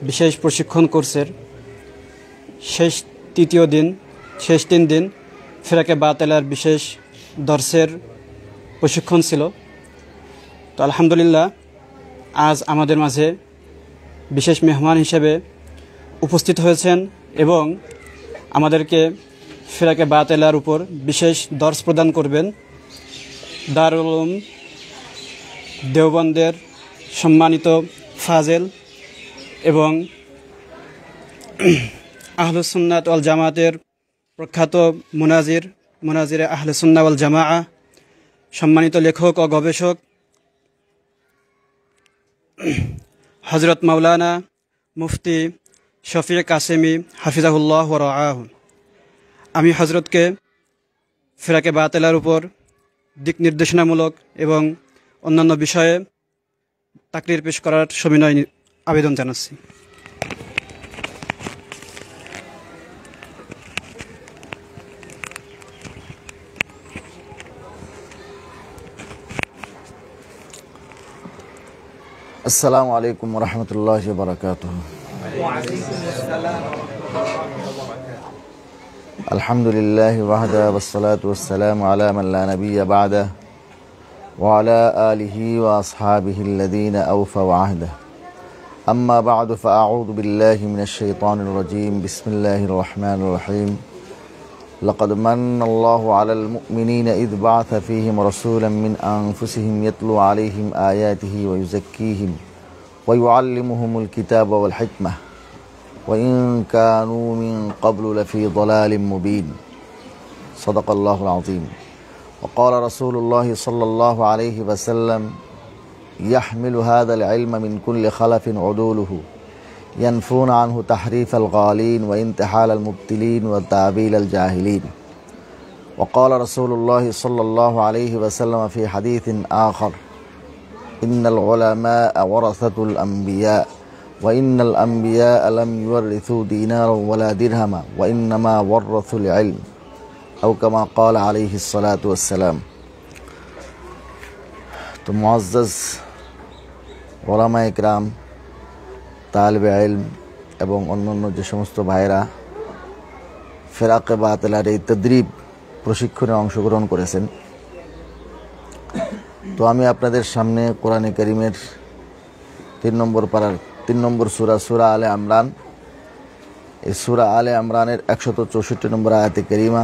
বিশেষ প্রশিক্ষণ কোর্সের শেষ 3 দিন ফিরাকে বাতেলার বিশেষ দর্সের প্রশিক্ষণ ছিল। তো আলহামদুলিল্লাহ আজ আমাদের মাঝে বিশেষ মেহমান হিসেবে উপস্থিত হয়েছেন এবং আমাদেরকে ফিরাকে বাতেলার উপর বিশেষ দর্স প্রদান করবেন দারুল উলুম দেওবন্দের সম্মানিত ফাজেল এবং আহলুস সুন্নাত ওয়াল জামাতের প্রখ্যাত মুনাজিরে আহলুস সুন্নাহ ওয়াল জামাআহ সম্মানিত লেখক ও গবেষক হযরত মাওলানা মুফতি শফিক কাসেমি হাফিজাহুল্লাহ ওয়া রাআহু। আমি হযরতকে ফিরাকে বাতেলার উপর দিক নির্দেশনামূলক এবং অন্যান্য বিষয়ে তাকরির পেশ করার সবিনয় আবেদন জানাচ্ছি। আসসালামু আলাইকুম ওয়া রাহমাতুল্লাহি ওয়া বারাকাতুহু। আলহামদুলিল্লাহি ওয়াহদা ওয়াসসালাতু ওয়াসসালামু আলা মান লা নাবিয়্যা বা'দা ওয়া আলা আলিহি ওয়া আসহাবিহিল্লাযীনা আওফাউ আহদা। আম্মা বা'দু ফাআউযু বিল্লাহি মিনাশ শাইতানির রাজীম। বিসমিল্লাহির রাহমানির রাহিম। লাকাদ মান্নাল্লাহু আলাল মুমিনিনা ইয বা'আসা ফীহিম রাসূলাম মিন আনফুসিহিম ইয়াতলু আলাইহিম আয়াতিহি ওয়া ইউযাক্কিহিম ওয়া ইউআল্লিমুহুমুল কিতাবা ওয়াল হিকমাহ ওয়া ইন কানূ মিন ক্বাবলু লাফী যালালিম মুবিন। সাদাকাল্লাহুল আযীম। ওয়া ক্বালা রাসূলুল্লাহি সাল্লাল্লাহু আলাইহি ওয়াসাল্লাম ইয়াহমিলু হাযাল ইলমা মিন কুল্লি খালাফিন উদুলুহু ينفون عنه تحريف الغالين وانتحال المبتلين وتأويل الجاهلين. وقال رسول الله صلى الله عليه وسلم في حديث آخر إن العلماء ورثة الأنبياء وإن الأنبياء لم يورثوا دينارا ولا درهما وإنما ورثوا العلم أو كما قال عليه الصلاة والسلام. तो मुअज़्ज़ज़ उलमा-ए किराम, তালিবে ইলম এবং অন্যান্য যে সমস্ত ভাইরা ফিরাকে বাতেলার এই তাদরিব প্রশিক্ষণে অংশগ্রহণ করেছেন, তো আমি আপনাদের সামনে কোরআনে কারীমের 3 নম্বর পারার 3 নম্বর সূরা আলে ইমরান, এই সূরা আলে ইমরানের 164 নম্বর আয়াতে কারীমা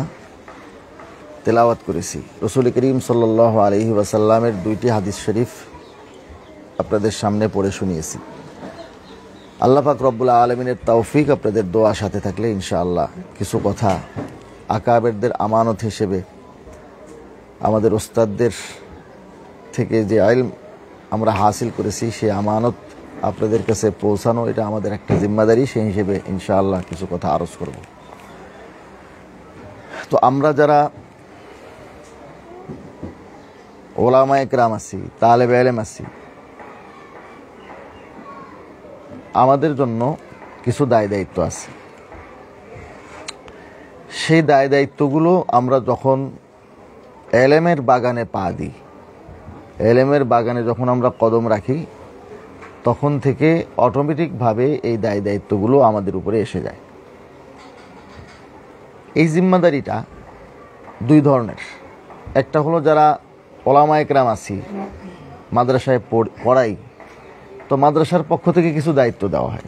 তেলাওয়াত করেছি। রাসূল করিম সাল্লাল্লাহু আলাইহি ওয়াসাল্লামের 2টি হাদিস শরীফ আপনাদের সামনে পড়ে শুনিয়েছি। আল্লাহ পাক রব্বুল আলামিনের তৌফিক আপনাদের দোয়া সাথে থাকলে ইনশাআল্লাহ কিছু কথা আকাবেরদের আমানত হিসেবে আমাদের ওস্তাদদের থেকে যে ইলম আমরা হাসিল করেছি সেই আমানত আপনাদের কাছে পৌঁছানো, এটা আমাদের একটা জিম্মাদারি। সেই হিসেবে ইনশাআল্লাহ কিছু কথা আরজ করব। তো আমরা যারা উলামায়ে কিরাম আছি, তালেবে ইলম আছি, আমাদের জন্য কিছু দায় দায়িত্ব আছে। সেই দায় দায়িত্বগুলো আমরা যখন এলেমের বাগানে পা দিই, এলেমের বাগানে যখন আমরা কদম রাখি, তখন থেকে অটোমেটিকভাবে এই দায় দায়িত্বগুলো আমাদের উপরে এসে যায়। এই জিম্মাদারিটা 2 ধরনের। একটা হলো যারা উলামায়ে কিরাম আছি, মাদ্রাসায় পড়াই, তো মাদ্রাসার পক্ষ থেকে কিছু দায়িত্ব দেওয়া হয়,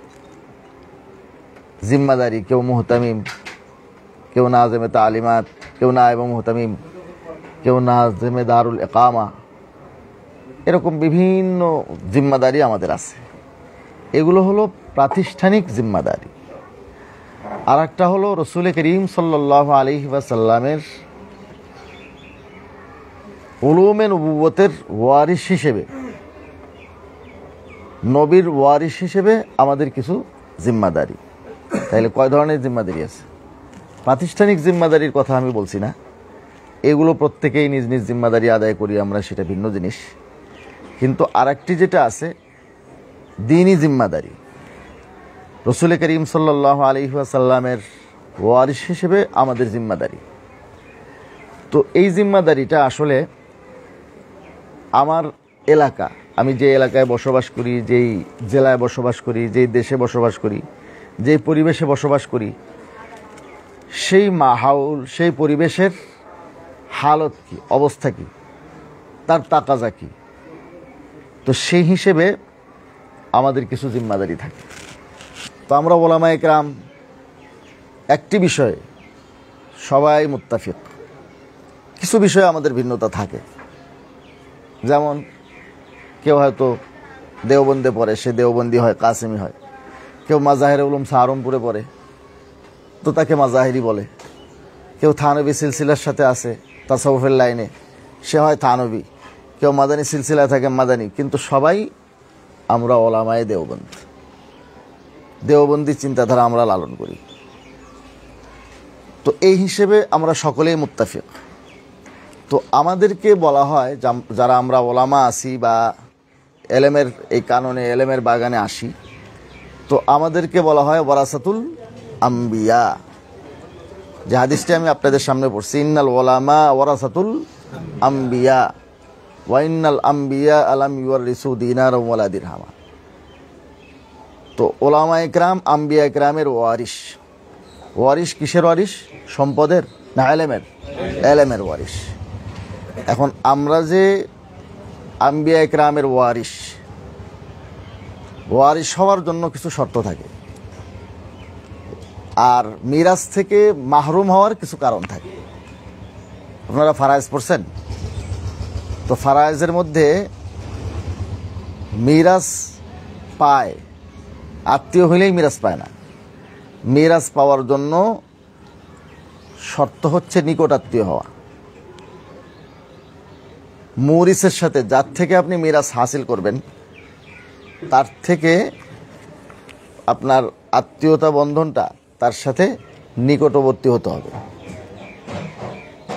জিম্মাদারি। কেউ মুহতামিম, কেউ নাজেমে তালিমাত, কেউ নায়েব মুহতামিম, কেউ নাজেমে দারুল ইকামা, এরকম বিভিন্ন জিম্মাদারি আমাদের আছে। এগুলো হলো প্রাতিষ্ঠানিক জিম্মাদারি। আর একটা হলো রাসূল করিম সাল্লাল্লাহু আলাইহি ওয়াসাল্লামের উলুমে নবুয়তের ওয়ারিস হিসেবে, নবীর ওয়ারিস হিসেবে আমাদের কিছু জিম্মাদারি। তাইলে কয় ধরনের জিম্মাদারি আছে? প্রাতিষ্ঠানিক জিম্মাদারির কথা আমি বলছি না, এগুলো প্রত্যেকেই নিজ নিজ জিম্মাদারি আদায় করি আমরা, সেটা ভিন্ন জিনিস। কিন্তু আরেকটি যেটা আছে দ্বীনি জিম্মাদারি, রাসূল করিম সাল্লাল্লাহু আলাইহি ওয়াসাল্লামের ওয়ারিস হিসেবে আমাদের জিম্মাদারি। তো এই জিম্মাদারিটা আসলে আমার এলাকা আমি যে এলাকায় বসবাস করি, যেই জেলায় বসবাস করি, যেই দেশে বসবাস করি, যেই পরিবেশে বসবাস করি, সেই মাহৌল, সেই পরিবেশের হালত কি, অবস্থা কি, তার তাকাজা কি। তো সেই হিসেবে আমাদের কিছু জিম্মাদারি থাকে। তো আমরা ওলামায়ে কেরাম একটি বিষয়ে সবাই মুত্তাফিক, কিছু বিষয়ে আমাদের ভিন্নতা থাকে। যেমন কেউ হয়তো দেওবন্দে পড়ে, সে দেওবন্দি হয়, কাসেমি হয়। কেউ মাজাহিরে উলুম সাহারমপুরে পড়ে, তো তাকে মাজাহিরি বলে। কেউ থানবী সিলসিলার সাথে আছে তাসাউফের লাইনে, সে হয় থানবী। কেউ মাদানী সিলসিলায় থাকে, মাদানী। কিন্তু সবাই আমরা ওলামায়ে দেওবন্দ, দেওবন্দি চিন্তাধারা আমরা লালন করি। তো এই হিসেবে আমরা সকলেই মুত্তাফিক। তো আমাদেরকে বলা হয়, যারা আমরা ওলামা আসি বা এলেমের এই কাননে, এলেমের বাগানে আসি, তো আমাদেরকে বলা হয় ওয়ারাসাতুল আম্বিয়া। যে হাদিসটি আমি আপনাদের সামনে পড়ছি, ইন্নাল ওলামা ওয়ারাসাতুল আম্বিয়া ওয়া ইন্নাল আম্বিয়া আলাম ইউয়ারিসু দিনারা ওয়ালা দিরহামা। তো ওলামায়ে কেরাম আম্বিয়া কেরামের ওয়ারিস। ওয়ারিস কিসের ওয়ারিস? সম্পদের না এলেমের? এলেমের ওয়ারিস। এখন আমরা যে আম্বিয়া কেরামের ওয়ারিস, ওয়ারিস হওয়ার জন্য কিছু শর্ত থাকে, আর মিরাজ থেকে মাহরুম হওয়ার কিছু কারণ থাকে। আপনারা ফারায়েজ পড়ছেন তো, ফারায়েজের মধ্যে মিরাজ পায়, আত্মীয় হইলেই মিরাজ পায় না। মিরাজ পাওয়ার জন্য শর্ত হচ্ছে নিকট আত্মীয় হওয়া। মুরিসের সাথে, যার থেকে আপনি মিরাজ হাসিল করবেন, তার থেকে আপনার আত্মীয়তা বন্ধনটা তার সাথে নিকটবর্তী হতে হবে,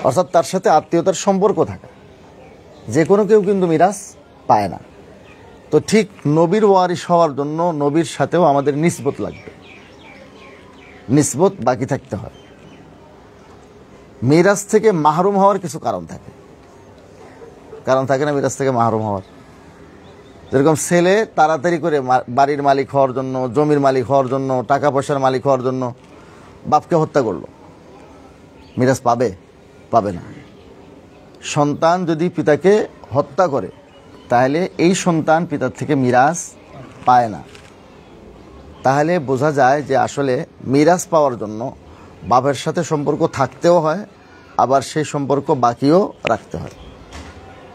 অর্থাৎ তার সাথে আত্মীয়তার সম্পর্ক থাকা। যে কোনো কেউ কিন্তু মিরাজ পায় না। তো ঠিক নবীর ওয়ারিস হওয়ার জন্য নবীর সাথেও আমাদের নিসবত লাগবে, নিসবত বাকি থাকতে হয়। মিরাজ থেকে মাহরুম হওয়ার কিছু কারণ থাকে, কারণ থাকে না মিরাজ থেকে মাহরুম হওয়ার। যেরকম ছেলে তাড়াতাড়ি করে বাড়ির মালিক হওয়ার জন্য, জমির মালিক হওয়ার জন্য, টাকা পয়সার মালিক হওয়ার জন্য বাপকে হত্যা করলো, মিরাজ পাবে? পাবে না। সন্তান যদি পিতাকে হত্যা করে, তাহলে এই সন্তান পিতার থেকে মিরাজ পায় না। তাহলে বোঝা যায় যে আসলে মিরাজ পাওয়ার জন্য বাপের সাথে সম্পর্ক থাকতেও হয়, আবার সেই সম্পর্ক বাকিও রাখতে হয়।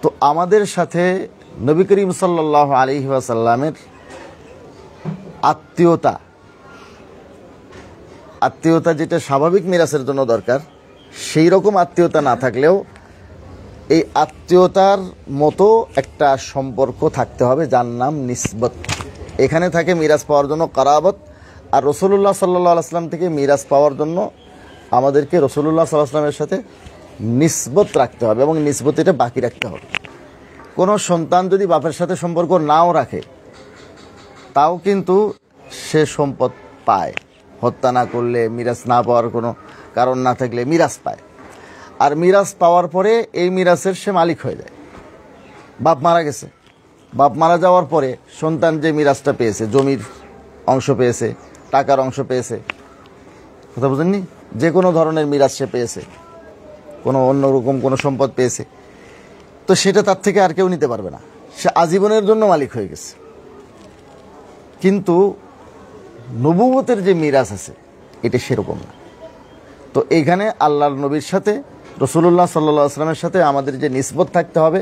তো আমাদের সাথে নবী করিম সাল্লাল্লাহু আলাইহি ওয়াসাল্লামের আত্মীয়তা যেটা স্বাভাবিক মিরাজের জন্য দরকার, সেই রকম আত্মীয়তা না থাকলেও এই আত্মীয়তার মতো একটা সম্পর্ক থাকতে হবে, যার নাম নিসবত। এখানে থাকে মিরাজ পাওয়ার জন্য কারাবত। আর রাসূলুল্লাহ সাল্লাল্লাহু আলাইহি ওয়াসাল্লাম থেকে মিরাজ পাওয়ার জন্য আমাদেরকে রাসূলুল্লাহ সাল্লাল্লাহু আলাইহি ওয়াসাল্লামের সাথে নিসবত রাখতে হবে, এবং নিসবত এটা বাকি রাখতে হবে। কোনো সন্তান যদি বাপের সাথে সম্পর্ক নাও রাখে, তাও কিন্তু সে সম্পদ পায়। হত্যা না করলে, মিরাজ না পাওয়ার কোনো কারণ না থাকলে মিরাজ পায়। আর মিরাজ পাওয়ার পরে এই মিরাজের সে মালিক হয়ে যায়। বাপ মারা গেছে, বাপ মারা যাওয়ার পরে সন্তান যে মিরাজটা পেয়েছে, জমির অংশ পেয়েছে, টাকার অংশ পেয়েছে, কথা বুঝেননি? যে কোনো ধরনের মিরাজ সে পেয়েছে, কোনো অন্যরকম কোনো সম্পদ পেয়েছে, তো সেটা তার থেকে আর কেউ নিতে পারবে না, সে আজীবনের জন্য মালিক হয়ে গেছে। কিন্তু নবুয়তের যে মিরাজ আছে, এটা সেরকম না। তো এইখানে আল্লাহর নবীর সাথে, রাসূলুল্লাহ সাল্লাল্লাহু আলাইহি ওয়াসাল্লামের সাথে আমাদের যে নিসবত থাকতে হবে,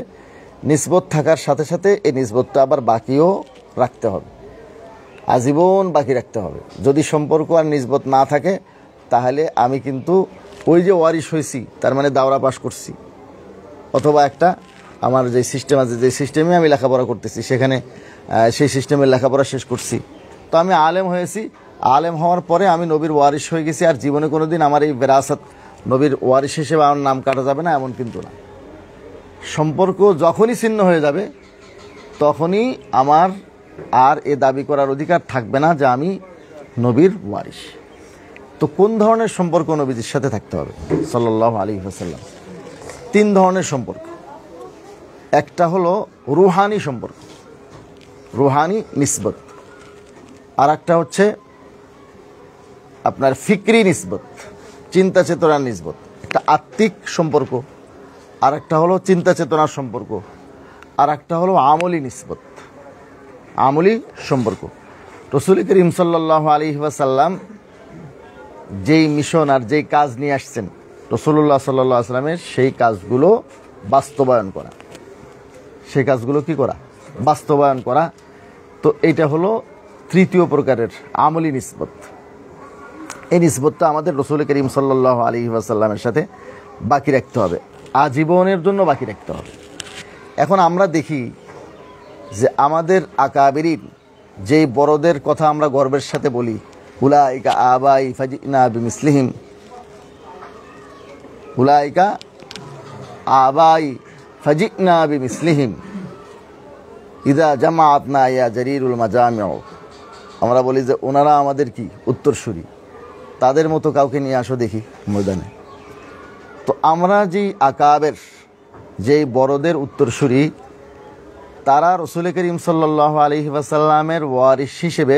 নিসবত থাকার সাথে সাথে এই নিসবতটা আবার বাকিও রাখতে হবে, আজীবন বাকি রাখতে হবে। যদি সম্পর্ক আর নিসবত না থাকে, তাহলে আমি কিন্তু ওই যে ওয়ারিশ হয়েছি, তার মানে দাওরা পাস করছি, অথবা একটা আমার যে সিস্টেম আছে, যে সিস্টেমে আমি লেখাপড়া করতেছি, সেখানে সেই সিস্টেমের লেখাপড়া শেষ করছি, তো আমি আলেম হয়েছি। আলেম হওয়ার পরে আমি নবীর ওয়ারিশ হয়ে গেছি, আর জীবনে কোনো দিন আমার এই বিরাসত, নবীর ওয়ারিশ হিসেবে আমার নাম কাটা যাবে না, এমন কিন্তু না। সম্পর্ক যখনই ছিন্ন হয়ে যাবে, তখনই আমার আর এ দাবি করার অধিকার থাকবে না যে আমি নবীর ওয়ারিশ। তো কোন ধরনের সম্পর্ক নবীজির সাথে থাকতে হবে সাল্লাল্লাহু আলাইহি ওয়াসাল্লাম? 3 ধরনের সম্পর্ক। একটা হলো রুহানি সম্পর্ক, রুহানি নিসবত, আর একটা হচ্ছে আপনার ফিকরি নিসবত, চিন্তা চেতনার নিসবত। একটা আত্মিক সম্পর্ক, আর একটা হলো চিন্তা চেতনার সম্পর্ক, আর একটা হলো আমলি নিসবত, আমলি সম্পর্ক। রাসূল করিম সাল্লাল্লাহু আলাইহি ওয়াসাল্লাম যেই মিশন আর যেই কাজ নিয়ে আসছেন, রাসূলুল্লাহ সাল্লাল্লাহু আলাইহি ওয়াসাল্লামের সেই কাজগুলো বাস্তবায়ন করা, সেই কাজগুলো কি করা? বাস্তবায়ন করা। তো এইটা হলো তৃতীয় প্রকারের আমলি নিসবত। এই নিসবতটা আমাদের রাসূল করিম সাল্লাল্লাহু আলাইহি ওয়াসাল্লামের সাথে বাকি রাখতে হবে, আজীবনের জন্য বাকি রাখতে হবে। এখন আমরা দেখি যে আমাদের আকাবিরিন, যেই বড়দের কথা আমরা গর্বের সাথে বলি, উলাইকা আবাই ফাজিনা বিমিসলিহিম, উলাইকা আবাই ফাজিনা বিমিসলিহিম ইদা জামাআতনা ইয়া জারিরুল মাজামিউ। আমরা বলি যে ওনারা আমাদের কি উত্তরসূরি, তাদের মতো কাউকে নিয়ে আসো দেখি ময়দানে। তো আমরা যেই আকাবের, যেই বড়দের উত্তরসূরি, তারা রাসূল করিম সাল্লাল্লাহু আলাইহি ওয়াসাল্লামের ওয়ারিস হিসেবে,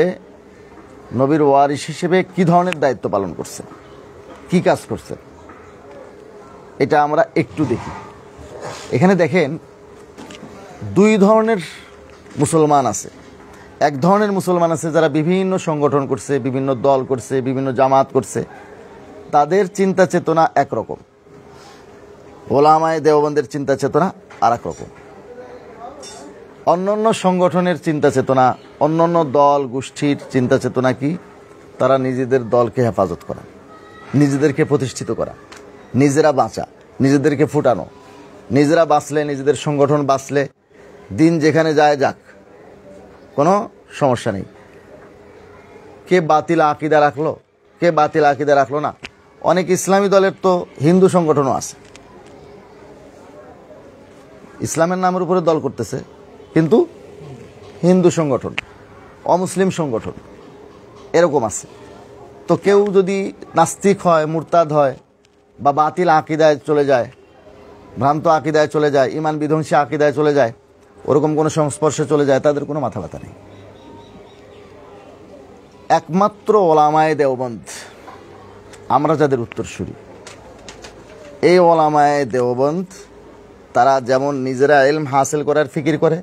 নবীর ওয়ারিস হিসেবে কি ধরনের দায়িত্ব পালন করছে, কি কাজ করছে, এটা আমরা একটু দেখি। এখানে দেখেন দুই ধরনের মুসলমান আছে। এক ধরনের মুসলমান আছে যারা বিভিন্ন সংগঠন করছে, বিভিন্ন দল করছে, বিভিন্ন জামাত করছে, তাদের চিন্তা চেতনা একরকম, ওলামায়ে দেওবন্দের চিন্তা চেতনা আর এক রকম। অন্যান্য সংগঠনের চিন্তা চেতনা, অন্যান্য দল গোষ্ঠীর চিন্তা চেতনা কি? তারা নিজেদের দলকে হেফাজত করা, নিজেদেরকে প্রতিষ্ঠিত করা, নিজেরা বাঁচা, নিজেদেরকে ফুটানো, নিজেরা বাঁচলে, নিজেদের সংগঠন বাঁচলে দিন যেখানে যায় যাক, কোনো সমস্যা নেই। কে বাতিল আকিদা রাখলো, কে বাতিল আকিদা রাখলো না। অনেক ইসলামী দলের তো হিন্দু সংগঠনও আছে, ইসলামের নামের উপরে দল করতেছে, কিন্তু হিন্দু সংগঠন, অমুসলিম সংগঠন, এরকম আছে। তো কেউ যদি নাস্তিক হয়, মুরতাদ হয়, বা বাতিল আকিদায় চলে যায়, ভ্রান্ত আকিদায় চলে যায়, ইমান বিধ্বংসী আকিদায় চলে যায়, ওরকম কোনো সংস্পর্শে চলে যায়, তাদের কোনো মাথা ব্যথা নেই। একমাত্র ওলামায়ে দেওবন্দ, আমরা যাদের উত্তরসূরি, এই ওলামায়ে দেওবন্দ তারা যেমন নিজেরা ইলম হাসিল করার ফিকির করে,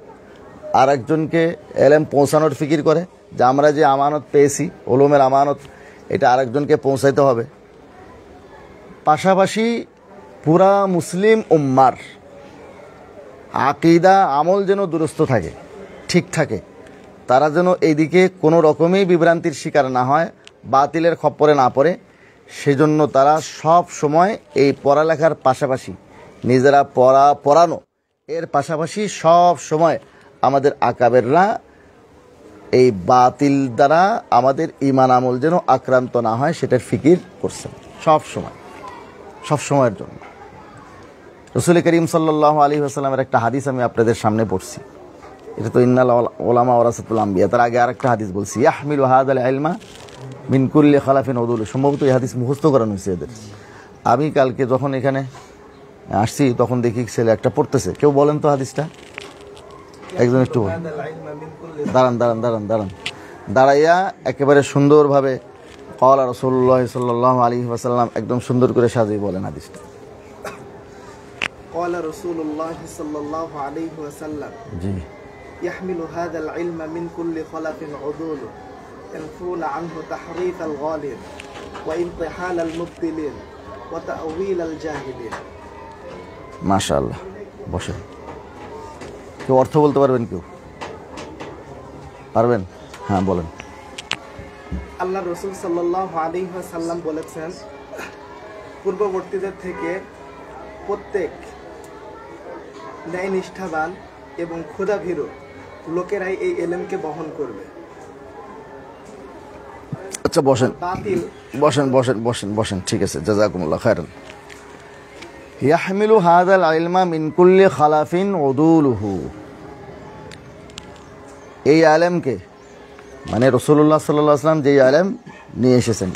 আর একজনকে ইলম পৌঁছানোর ফিকির করে, যে আমরা যে আমানত পেয়েছি, উলুমের আমানত, এটা আরেকজনকে পৌঁছাইতে হবে। পাশাপাশি পুরা মুসলিম উম্মার আকিদা আমল যেন দুরস্ত থাকে, ঠিক থাকে, তারা যেন এইদিকে কোনো রকমই বিভ্রান্তির শিকার না হয়, বাতিলের খপ্পরে না পড়ে, সেজন্য তারা সব সময় এই পড়ালেখার পাশাপাশি, নিজেরা পড়ানো এর পাশাপাশি সব সময় আমাদের আকাবেররা এই বাতিল দ্বারা আমাদের ইমান আমল যেন আক্রান্ত না হয় সেটার ফিকির করছেন সব সময়, সব সময়ের জন্য। রাসূল করিম সাল্লাল্লাহু আলাইহি ওয়াসাল্লামের একটা হাদিস আমি আপনাদের সামনে পড়ছি, এটা তো ইন্নাল উলামা ওয়ারাসাতুল আম্বিয়া, তার আগে আরেকটা হাদিস বলছি, ইয়াহমিলু হাযাল ইলমা মিন কুল্লি খালাফিন উদুল। সম্ভবত এই হাদিস মুখস্থ করানো হয়েছে এদের। আমি কালকে যখন এখানে আসছি তখন দেখি ছেলে একটা পড়তেছে, কেউ বলেন তো হাদিসটা, একজন একটু বলেন। দাঁড়ান দাঁড়ান দাঁড়ান দাঁড়ান দাঁড়াইয়া একেবারে সুন্দরভাবে ক্বালা রাসূলুল্লাহ সাল্লাল্লাহু আলাইহি ওয়াসাল্লাম একদম সুন্দর করে সাজিয়ে বলেন হাদিসটা। قال رسول الله صلى الله عليه وسلم জি يحمل هذا العلم من كل خلف عدول ينفون عنه تحريف الغالين وانطحال المبطلين وتأويل الجاهلين। মাশাআল্লাহ, বসেন। কেউ অর্থ বলতে পারবেন? কেউ পারবেন? হ্যাঁ বলেন। আল্লাহ রাসূল সাল্লাল্লাহু আলাইহি ওয়াসাল্লাম বলেছেন, পূর্ববর্তীদের থেকে প্রত্যেক ন্যায়নিষ্ঠাবান এবং ক্ষুধাভীরু লোকেরাই এই ইলমকে বহন করবে। আচ্ছা বসেন বাতিল বসেন বসেন বসেন বসেন ঠিক আছে, জাযাকুমুল্লাহ খায়রান। ইয়াহমিলু হাযাল ইলমা মিন কুল্লি খালাফিন উদুলুহু, এই আলেমকে মানে রাসূলুল্লাহ সাল্লাল্লাহু আলাইহি ওয়াসাল্লাম যে আলেম নিয়ে এসেছেন,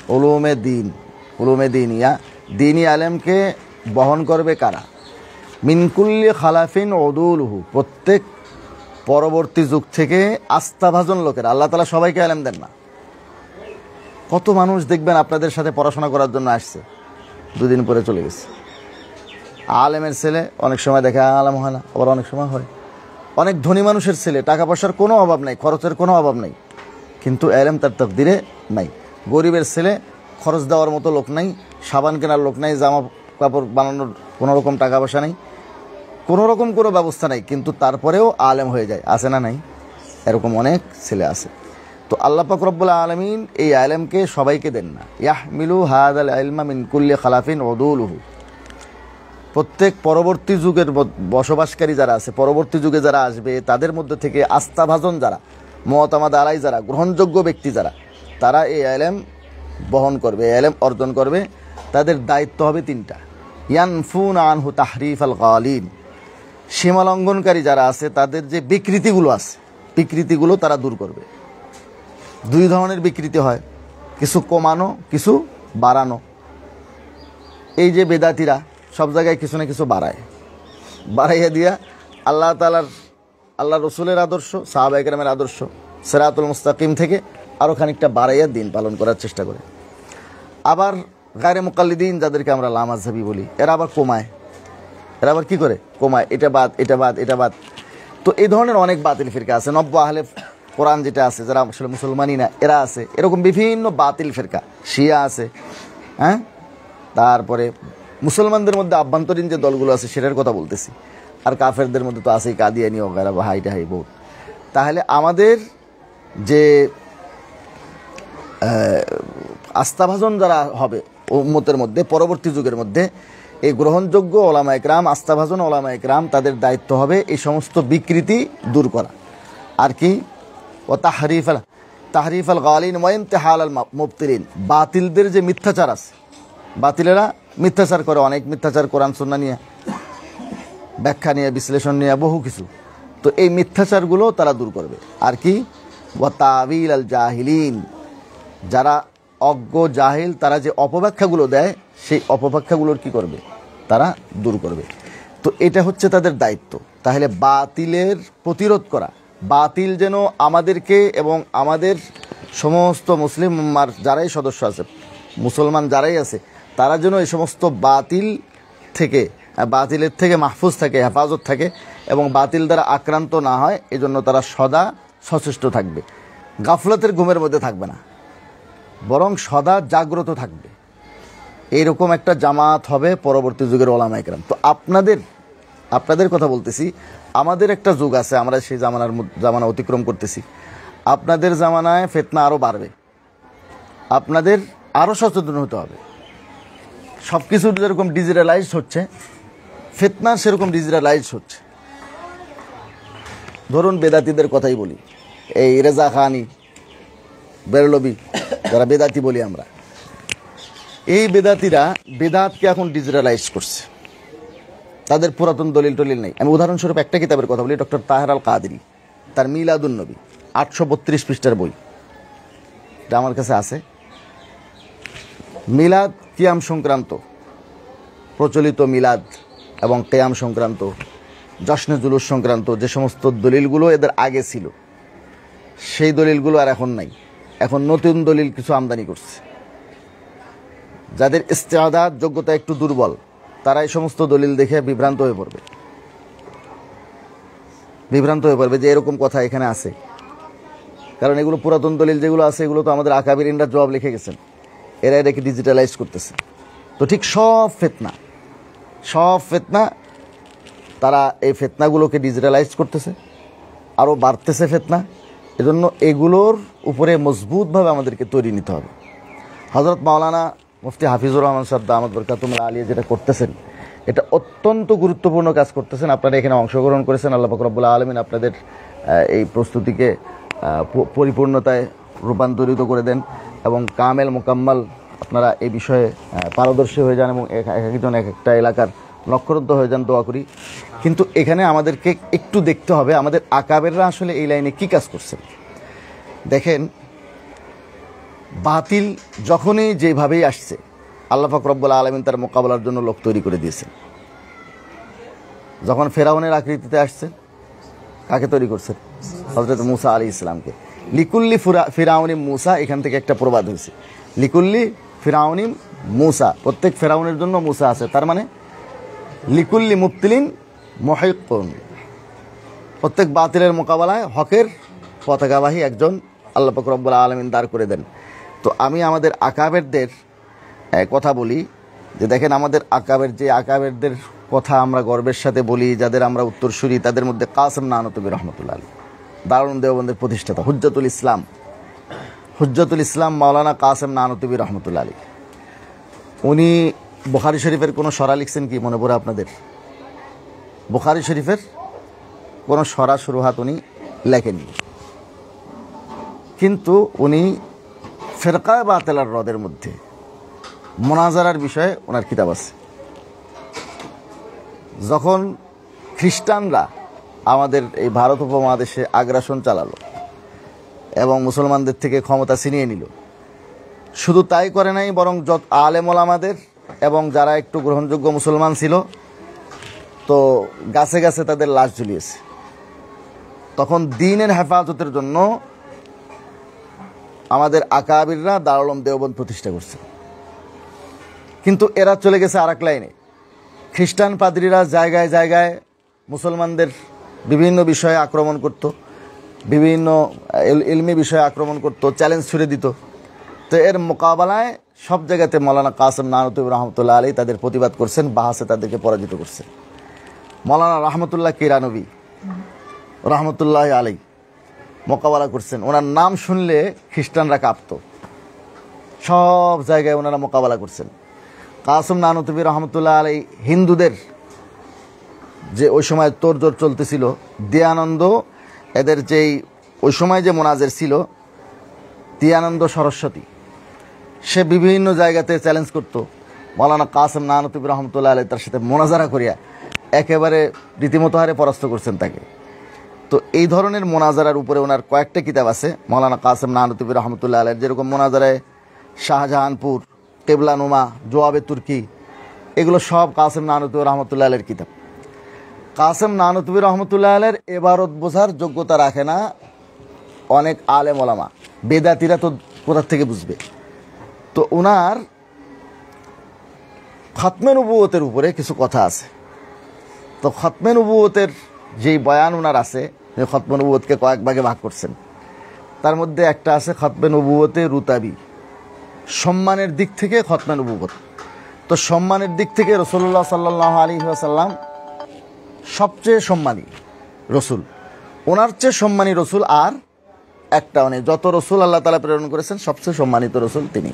উলুমে দিনিয়া, দিনী আলেমকে বহন করবে কারা? মিন কুল্লি খালাফিন উদুলুহু, প্রত্যেক পরবর্তী যুগ থেকে আস্থাভাজন লোকের, আল্লাহ তাআলা সবাইকে ইলম দেন না। কত মানুষ দেখবেন আপনাদের সাথে পড়াশোনা করার জন্য আসছে, দুদিন পরে চলে গেছে। আলেমের ছেলে অনেক সময় দেখে আলেম হয় না, আবার অনেক সময় হয়। অনেক ধনী মানুষের ছেলে, টাকা পয়সার কোনো অভাব নাই, খরচের কোনো অভাব নাই, কিন্তু ইলম তার তাকদিরে নাই। গরিবের ছেলে, খরচ দেওয়ার মতো লোক নাই, সাবান কেনার লোক নাই, জামা কাপড় বানানোর কোনো রকম টাকা পয়সা নেই, কোনো রকম কোনো ব্যবস্থা নাই, কিন্তু তারপরেও আলেম হয়ে যায়। আছে না নাই? এরকম অনেক ছেলে আছে। তো আল্লাহ পাক রব্বুল আলামিন এই ইলমকে সবাইকে দেন না। ইয়াহমিলু হাযাল ইলমা মিন কুল্লি খালাফিন উদুলুহু, প্রত্যেক পরবর্তী যুগের বসবাসকারী যারা আছে, পরবর্তী যুগে যারা আসবে, তাদের মধ্যে থেকে আস্থাভাজন যারা, মুতামাদ আলাই যারা, গ্রহণযোগ্য ব্যক্তি যারা, তারা এই ইলম বহন করবে, ইলম অর্জন করবে। তাদের দায়িত্ব হবে তিনটা। ইয়ানফুনা আনহু তাহরিফাল গালিন, সীমালঙ্ঘনকারী যারা আছে তাদের যে বিকৃতিগুলো আছে, বিকৃতিগুলো তারা দূর করবে। দুই ধরনের বিকৃতি হয়, কিছু কমানো, কিছু বাড়ানো। এই যে বেদাতিরা সব জায়গায় কিছু না কিছু বাড়াইয়া দিয়া আল্লাহ রসুলের আদর্শ, সাহাবায়ে কেরামের আদর্শ, সিরাতুল মুস্তাকিম থেকে আরও খানিকটা বাড়াইয়া দিন পালন করার চেষ্টা করে। আবার গায়রে মুকাল্লিদিন যাদেরকে আমরা লামাযহাবি বলি, এরা আবার কমায়, এরা আবার কী করে কমায়, এটা বাদ, এটা বাদ, এটা বাদ। তো এই ধরনের অনেক বাতিল ফিরকা আছে। নব্য আহলে কোরআন যেটা আছে, যারা আসলে মুসলমানই না, এরা আছে। এরকম বিভিন্ন বাতিল ফিরকা, শিয়া আছে, হ্যাঁ। তারপরে মুসলমানদের মধ্যে আভ্যন্তরীণ যে দলগুলো আছে সেটার কথা বলতেছি। আর কাফেরদের মধ্যে তো আছেই কাদিয়ানি ও গায়রা বা হাইটা হাই বহুত। তাহলে আমাদের যে আস্থাভাজন যারা হবে উম্মতের মধ্যে, পরবর্তী যুগের মধ্যে, এই গ্রহণযোগ্য ওলামা একরাম, আস্থাভাজন ওলামা একরাম, তাদের দায়িত্ব হবে এই সমস্ত বিকৃতি দূর করা। আর কি? ও তাহরিফাল গালিন ওয়া ইমতিহাল আল মুবতিলিন, বাতিলদের যে মিথ্যাচার আছে, বাতিলেরা মিথ্যাচার করে, অনেক মিথ্যাচার, কোরআন সুন্নাহ নিয়ে, ব্যাখ্যা নিয়ে, বিশ্লেষণ নিয়ে, বহু কিছু। তো এই মিথ্যাচারগুলো তারা দূর করবে। আর কি? ওয়া তাবিল আল জাহিলিন, যারা অজ্ঞ জাহিল, তারা যে অপব্যাখ্যাগুলো দেয়, সেই অপব্যাখ্যাগুলোর কি করবে? তারা দূর করবে। তো এটা হচ্ছে তাদের দায়িত্ব। তাহলে বাতিলের প্রতিরোধ করা, বাতিল যেন আমাদেরকে এবং আমাদের সমস্ত মুসলিম উম্মার যারাই সদস্য আছে, মুসলমান যারাই আছে, তারা যেন এই সমস্ত বাতিলের থেকে মাহফুজ থাকে, হেফাজত থাকে, এবং বাতিল দ্বারা আক্রান্ত না হয়, এজন্য তারা সদা সচেষ্ট থাকবে। গাফলতের ঘুমের মধ্যে থাকবে না, বরং সদা জাগ্রত থাকবে। এইরকম একটা জামাত হবে পরবর্তী যুগের ওলামা একরাম। তো আপনাদের কথা বলতেছি, আমাদের একটা যুগ আছে, আমরা সেই জামানা অতিক্রম করতেছি। আপনাদের জামানায় ফিতনা আরও বাড়বে, আপনাদের আরও সচেতন হতে হবে। সব কিছু যেরকম ডিজিটালাইজড হচ্ছে, ফিতনা সেরকম ডিজিটালাইজড হচ্ছে। ধরুন বেদাতিদের কথাই বলি, এই রেজা খানি, বেরলবি, যারা বেদাতি বলি আমরা, এই বেদাতিরা বেদাতকে এখন ডিজিটালাইজ করছে। তাদের পুরাতন দলিল টলিল নেই। আমি উদাহরণস্বরূপ একটা কিতাবের কথা বলি, ডক্টর তাহের আল কাদেরী, তার মিলাদুন নবী, 832 পৃষ্ঠার বই, এটা আমার কাছে আছে। মিলাদ, কিয়াম সংক্রান্ত, প্রচলিত মিলাদ এবং কিয়াম সংক্রান্ত, জশ্নে জুলুস সংক্রান্ত যে সমস্ত দলিলগুলো এদের আগে ছিল, সেই দলিলগুলো আর এখন নাই। এখন নতুন দলিল কিছু আমদানি করছে। যাদের ইস্তেআদাত, যোগ্যতা একটু দুর্বল, তারা এই সমস্ত দলিল দেখে বিভ্রান্ত হয়ে পড়বে যে এরকম কথা এখানে আছে। কারণ এগুলো পুরাতন দলিল যেগুলো আছে, এগুলো তো আমাদের আকাবিরিনরা জবাব লিখে গেছেন, এরা এটাকে ডিজিটালাইজ করতেছে। তো ঠিক সব ফিতনা তারা এই ফিতনাগুলোকে ডিজিটালাইজ করতেছে, আরও বাড়তেছে ফিতনা। এজন্য এগুলোর উপরে মজবুতভাবে আমাদেরকে তৈরি নিতে হবে। হযরত মাওলানা মুফতি হাফিজুর রহমান সাহেব দামাত বরকাতুহুল আলিয়া যেটা করতেছেন, এটা অত্যন্ত গুরুত্বপূর্ণ কাজ করতেছেন। আপনারা এখানে অংশগ্রহণ করেছেন, আল্লাহ পাক রব্বুল আলামিন আপনাদের এই প্রস্তুতিকে পরিপূর্ণতায় রূপান্তরিত করে দেন এবং কামেল মোকাম্মাল আপনারা এই বিষয়ে পারদর্শী হয়ে যান এবং একজন এক একটা এলাকার লক্ষ্যরত হয়ে যান, দোয়া করি। কিন্তু এখানে আমাদেরকে একটু দেখতে হবে আমাদের আকাবেররা আসলে এই লাইনে কী কাজ করছেন। দেখেন, বাতিল যখনই যেভাবেই আসছে, আল্লাহ পাক রব্বুল আলামিন তার মোকাবেলার জন্য লোক তৈরি করে দিয়েছেন। যখন ফেরাউনের আকৃতিতে আসছে, কাকে তৈরি করছেন? হযরত মুসা আলাইহিস সালামকে। লিকুল্লি ফিরাউনিম মুসা, এখান থেকে একটা প্রবাদ হয়েছে, লিকুল্লি ফিরাউনিম মুসা, প্রত্যেক ফেরাউনের জন্য মুসা আছে। তার মানে লিকুল্লি মুবতিলিন মুহিক্কুন, প্রত্যেক বাতিলের মোকাবেলায় হকের পতাকাবাহী একজন আল্লাহ পাক রব্বুল আলামিন দাঁড় করে দেন। তো আমি আমাদের আকাবেরদের কথা বলি যে দেখেন, আমাদের আকাবেরদের কথা আমরা গর্বের সাথে বলি, যাদের আমরা উত্তরসূরি, তাদের মধ্যে কাসেম নানতুবী রহমতুল্লাহ আলাইহি, দারুন দেওবন্দের প্রতিষ্ঠাতা, হুজ্জাতুল ইসলাম মাওলানা কাসেম নানতুবী রহমতুল্লাহ আলাইহি। উনি বুখারী শরীফের কোনো সরা লিখছেন কি মনে পড়ে আপনাদের? বুখারী শরীফের কোনো সরা শুরুহাত উনি লেখেননি, কিন্তু উনি ফেরকায়ে বাতিলার রদের মধ্যে মুনাজারার বিষয়ে ওনার কিতাব আছে। যখন খ্রিস্টানরা আমাদের এই ভারত উপমহাদেশে আগ্রাসন চালালো এবং মুসলমানদের থেকে ক্ষমতা ছিনিয়ে নিল, শুধু তাই করে নাই, বরং যত আলেম ওলামাদের এবং যারা একটু গ্রহণযোগ্য মুসলমান ছিল, তো গাছে গাছে তাদের লাশ ঝুলিয়েছে। তখন দ্বীনের হেফাজতের জন্য আমাদের আকাবিররা দারুল উলুম দেওবন্দ প্রতিষ্ঠা করছে। কিন্তু এরা চলে গেছে আরেক লাইনে। খ্রিস্টান পাদ্রীরা জায়গায় জায়গায় মুসলমানদের বিভিন্ন বিষয়ে আক্রমণ করত, বিভিন্ন ইলমি বিষয়ে আক্রমণ করত, চ্যালেঞ্জ ছুড়ে দিত। তো এর মোকাবেলায় সব জায়গাতে মৌলানা কাসেম নানতুবী রহমতুল্লাহ আলাইহি তাদের প্রতিবাদ করছেন, বাহাসে তাদেরকে পরাজিত করছেন। মৌলানা রহমতুল্লাহ কিরানবী রহমতুল্লাহ আলাইহি মোকাবেলা করছেন। ওনার নাম শুনলে খ্রিস্টানরা কাঁপত, সব জায়গায় ওনারা মোকাবেলা করছেন। কাসেম নানতুবী রহমতুল্লাহ আলাইহি হিন্দুদের যে ওই সময় তোড়জোড় চলতেছিল, দয়ানন্দ এদের যেই ওই সময় যে মোনাজের ছিল দয়ানন্দ সরস্বতী, সে বিভিন্ন জায়গাতে চ্যালেঞ্জ করত। মৌলানা কাসেম নানতুবী রহমতুল্লাহ আলাইহি তার সাথে মোনাজারা করিয়া একেবারে রীতিমতো হারে পরাস্ত করছেন তাকে। তো এই ধরনের মোনাজারার উপরে ওনার কয়েকটা কিতাব আছে মৌলানা কাসেম নানতুবী রহমতুল্লাহ আলাইহি, যেরকম মোনাজারায় শাহজাহানপুর, কেবলানুমা, জওয়াবে তুর্কি, এগুলো সব কাসেম নানতুবী রহমতুল্লাহ আলাইহির কিতাব। কাসেম নানতুবী রহমতুল্লাহ আলাইহির এবারত বোঝার যোগ্যতা রাখে না অনেক আলেম ওলামা, বেদাতিরা তো কোথার থেকে বুঝবে। তো ওনার খতমে নবুয়তের উপরে কিছু কথা আছে। তো খতমে নবুয়তের যেই বয়ান ওনার আছে, যে খতমে নবুয়তকে কয়েক ভাগে ভাগ করছেন, তার মধ্যে একটা আছে খতমে নবুয়তে রুতাবি, সম্মানের দিক থেকে খতমে নবুয়ত। তো সম্মানের দিক থেকে রাসূলুল্লাহ সাল্লাল্লাহু আলাইহি ওয়াসাল্লাম সবচেয়ে সম্মানী রসুল, ওনার চেয়ে সম্মানী রসুল আর একটাও নেই। যত রসুল আল্লাহ তাআলা প্রেরণ করেছেন সবচেয়ে সম্মানিত রসুল তিনি।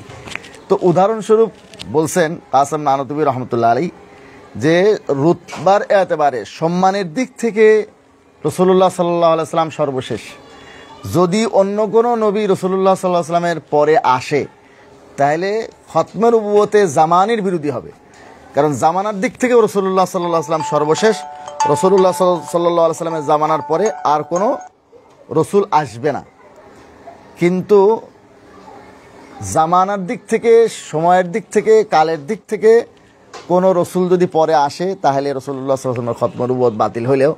তো উদাহরণস্বরূপ বলছেন কাসেম নানতুবী রহমতুল্লাহ আলাইহি যে রুতবার এতেবারে সম্মানের দিক থেকে রাসূলুল্লাহ সাল্লাল্লাহু আলাইহি ওয়াসাল্লাম সর্বশেষ। যদি অন্য কোনো নবী রাসূলুল্লাহ সাল্লাল্লাহু আলাইহি ওয়াসাল্লামের পরে আসে তাহলে খতমে নবুয়তে জামানির বিরোধী হবে, কারণ জামানার দিক থেকে রাসূলুল্লাহ সাল্লাল্লাহু আলাইহি ওয়াসাল্লাম সর্বশেষ। রাসূলুল্লাহ সাল্লাল্লাহু আলাইহি ওয়াসাল্লামের জামানার পরে আর কোনো রসুল আসবে না। কিন্তু জামানার দিক থেকে, সময়ের দিক থেকে, কালের দিক থেকে কোনো রসুল যদি পরে আসে তাহলে রাসূলুল্লাহ সাল্লাল্লাহু আলাইহি ওয়াসাল্লামের খতমে নবুয়ত বাতিল হলেও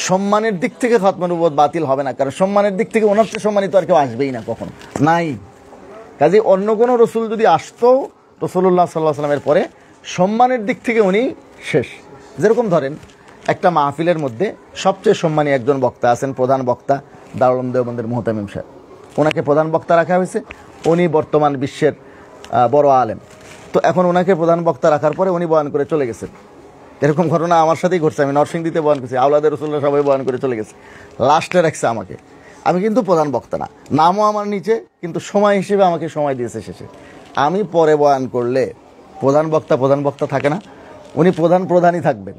সম্মানের দিক থেকে খতমে নবুয়ত বাতিল হবে না, কারণ সম্মানের দিক থেকে ওনার চেয়ে সম্মানিত আর কেউ আসবেই না, কখনো নাই। কাজে অন্য কোনো রসুল যদি আসতো রাসূলুল্লাহ সাল্লাল্লাহু আলাইহি ওয়াসাল্লামের পরে, সম্মানের দিক থেকে উনি শেষ। যেরকম ধরেন একটা মাহফিলের মধ্যে সবচেয়ে সম্মানী একজন বক্তা আছেন, প্রধান বক্তা দারুল উলুম দেওবন্দের মুহতামিম সাহেব, ওনাকে প্রধান বক্তা রাখা হয়েছে। উনি বর্তমান বিশ্বের বড় আলেম। তো এখন ওনাকে প্রধান বক্তা রাখার পরে উনি বয়ান করে চলে গেছেন। এরকম ঘটনা আমার সাথেই ঘটছে। আমি নরসিংদীতে বয়ান করছি, আওলাদের রাসূলুল্লাহ সবাই বয়ান করে চলে গেছে, লাস্টে রাখছে আমাকে। আমি কিন্তু প্রধান বক্তা না, নামও আমার নিচে, কিন্তু সময় হিসেবে আমাকে সময় দিয়েছে শেষে। আমি পরে বয়ান করলে প্রধান বক্তা থাকে না, উনি প্রধানই থাকবেন।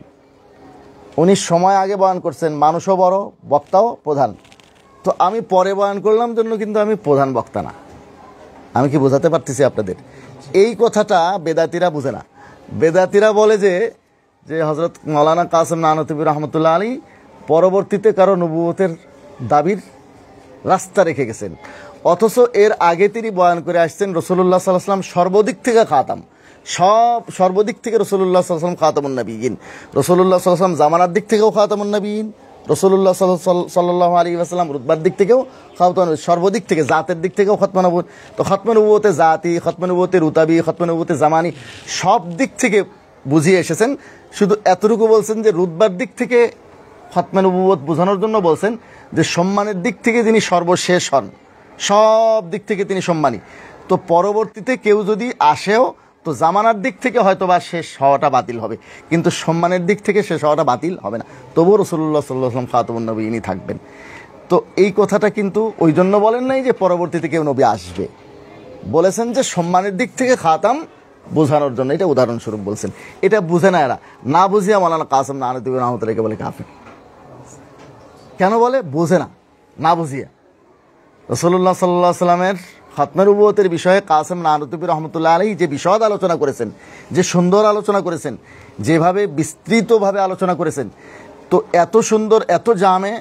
উনি সময় আগে বয়ান করছেন, মানুষও বড়, বক্তাও প্রধান। তো আমি পরে বয়ান করলাম জন্য কিন্তু আমি প্রধান বক্তা না। আমি কি বোঝাতে পারতেছি আপনাদের? এই কথাটা বেদাতিরা বুঝে না। বেদাতিরা বলে যে হযরত মাওলানা কাসেম নানতুবী রহমতুল্লাহ আলাইহি পরবর্তীতে কারো নবুয়তের দাবির রাস্তা রেখে গেছেন, অথচ এর আগে তিনি বয়ান করে আসছেন রাসূলুল্লাহ সাল্লাল্লাহু আলাইহি ওয়াসাল্লাম সর্বদিক থেকে খাতাম, সর্বদিক থেকে রাসূলুল্লাহ সাল্লাল্লাহু আলাইহি ওয়াসাল্লাম খাতামুন নবিয়্যিন। রাসূলুল্লাহ সাল্লাল্লাহু আলাইহি ওয়াসাল্লাম জামানার দিক থেকেও খাতামুন নবিয়্যিন, রসুল্লাহ সাল্লাল্লাহু আলাইহি ওয়াসাল্লাম রুতবার দিক থেকেও খাওয়াতেন, সর্বদিক থেকে জাতের দিক থেকেও খতমে নবুয়ত। তো খতমে নবুয়তে জাতি, খতমে নবুয়তে রুতাবি, খতমে নবুয়তে জামানি সব দিক থেকে বুঝিয়ে এসেছেন। শুধু এতটুকু বলছেন যে রুতবার দিক থেকে খতমে নবুয়ত বোঝানোর জন্য বলছেন যে সম্মানের দিক থেকে যিনি সর্বশেষ হন, সব দিক থেকে তিনি সম্মানী। তো পরবর্তীতে কেউ যদি আসেও তো জামানার দিক থেকে হয়তো বা শেষ হওয়াটা বাতিল হবে, কিন্তু সম্মানের দিক থেকে শেষ হওয়াটা বাতিল হবে না। তবুও রাসূলুল্লাহ সাল্লাল্লাহু আলাইহি ওয়াসাল্লাম খাতামুন নবীয়িন থাকবেন। তো এই কথাটা কিন্তু ওই জন্য বলেন নাই যে পরবর্তীতে কেউ নবী আসবে, বলেছেন যে সম্মানের দিক থেকে খাতাম বোঝানোর জন্য, এটা উদাহরণস্বরূপ বলছেন। এটা বুঝে না এরা, না বুঝিয়া মাওলানা কাসেম নানুতুবি রহমতুল্লাহকে বলে কাফের। কেন বলে? বোঝে না, না বুঝিয়া। রাসূলুল্লাহ সাল্লাল্লাহু আলাইহি ওয়াসাল্লামের খতমে নবুয়তের বিষয়ে কাসেম নানুতুবি রহমতুল্লাহ আলাইহি যে বিশদ আলোচনা করেছেন, যে সুন্দর আলোচনা করেছেন, যেভাবে বিস্তৃতভাবে আলোচনা করেছেন, তো এত সুন্দর এত জামে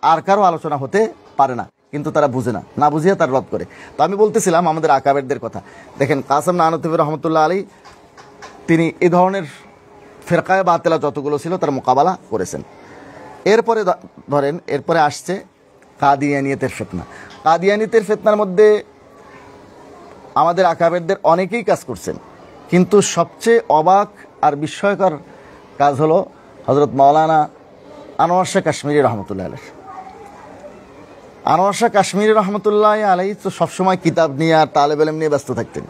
আর কারো আলোচনা হতে পারে না, কিন্তু তারা বুঝে না, না বুঝিয়ে তার রদ করে। তো আমি বলতেছিলাম আমাদের আকাবেরদের কথা। দেখেন কাসেম নানুতুবি রহমতুল্লাহ আলাইহি তিনি এ ধরনের ফেরকায়ে বাতিলা যতগুলো ছিল তার মোকাবেলা করেছেন। এরপরে ধরেন এরপরে আসছে কাদিয়ানিয়তের ফিতনা। কাদিয়ানিয়তের ফিতনার মধ্যে আমাদের আকাবেরদের অনেকেই কাজ করছেন, কিন্তু সবচেয়ে অবাক আর বিস্ময়কর কাজ হলো হযরত মাওলানা আনোয়ার শাহ কাশ্মীরি রহমতুল্লাহ আলাইহি। আনোয়ার শাহ কাশ্মীরি রহমতুল্লাহ আলাইহি তো সবসময় কিতাব নিয়ে আর তালেব ইলম নিয়ে ব্যস্ত থাকতেন।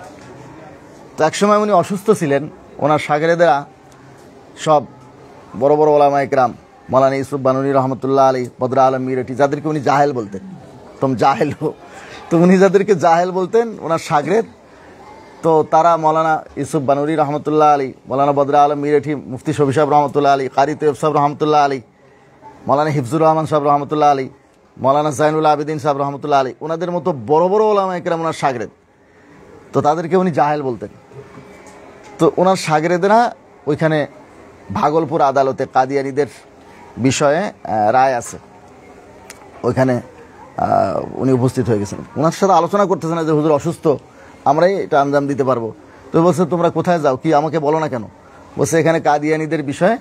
তো একসময় উনি অসুস্থ ছিলেন, ওনার শাগিরদেরা সব বড় বড় ওলামায়ে কেরাম, মাওলানা ইউসুফ বানুনী রহমতুল্লাহ আলাইহি, বদর আলম মিরটি, যাদেরকে উনি জাহেল বলতেন, তোম জাহেল হো, তো উনি যাদেরকে জাহেল বলতেন ওনার শাগরেদ, তো তারা মাওলানা ইউসুফ বানুনী রহমতুল্লাহ আলাইহি, মাওলানা বদর আলম মিরটি, মুফতি শফি সাহেব রহমতুল্লাহ আলাইহি, কারি তৈয়ব সাহেব রহমতুল্লাহ আলাইহি, মাওলানা হিফজুর রহমান সাহেব রহমতুল্লাহ আলাইহি, মাওলানা জাইনুল আবেদিন সাহেব রহমতুল্লাহ আলাইহি, ওনাদের মতো বড় বড় ওলামায়ে কেরাম ওনার শাগরেদ, তো তাদেরকে উনি জাহেল বলতেন। তো ওনার শাগরেদেরা ওইখানে ভাগলপুর আদালতে কাদিয়ানীদের বিষয়ে রায় আছে, ওইখানে উনি উপস্থিত হয়ে গেছেন। ওনার সাথে আলোচনা করতেছেন যে হুজুর অসুস্থ, আমরাই এটা আঞ্জাম দিতে পারবো। তো বলছে তোমরা কোথায় যাও, কি আমাকে বলো না কেন? বলছে এখানে কাদিয়ানীদের বিষয়ে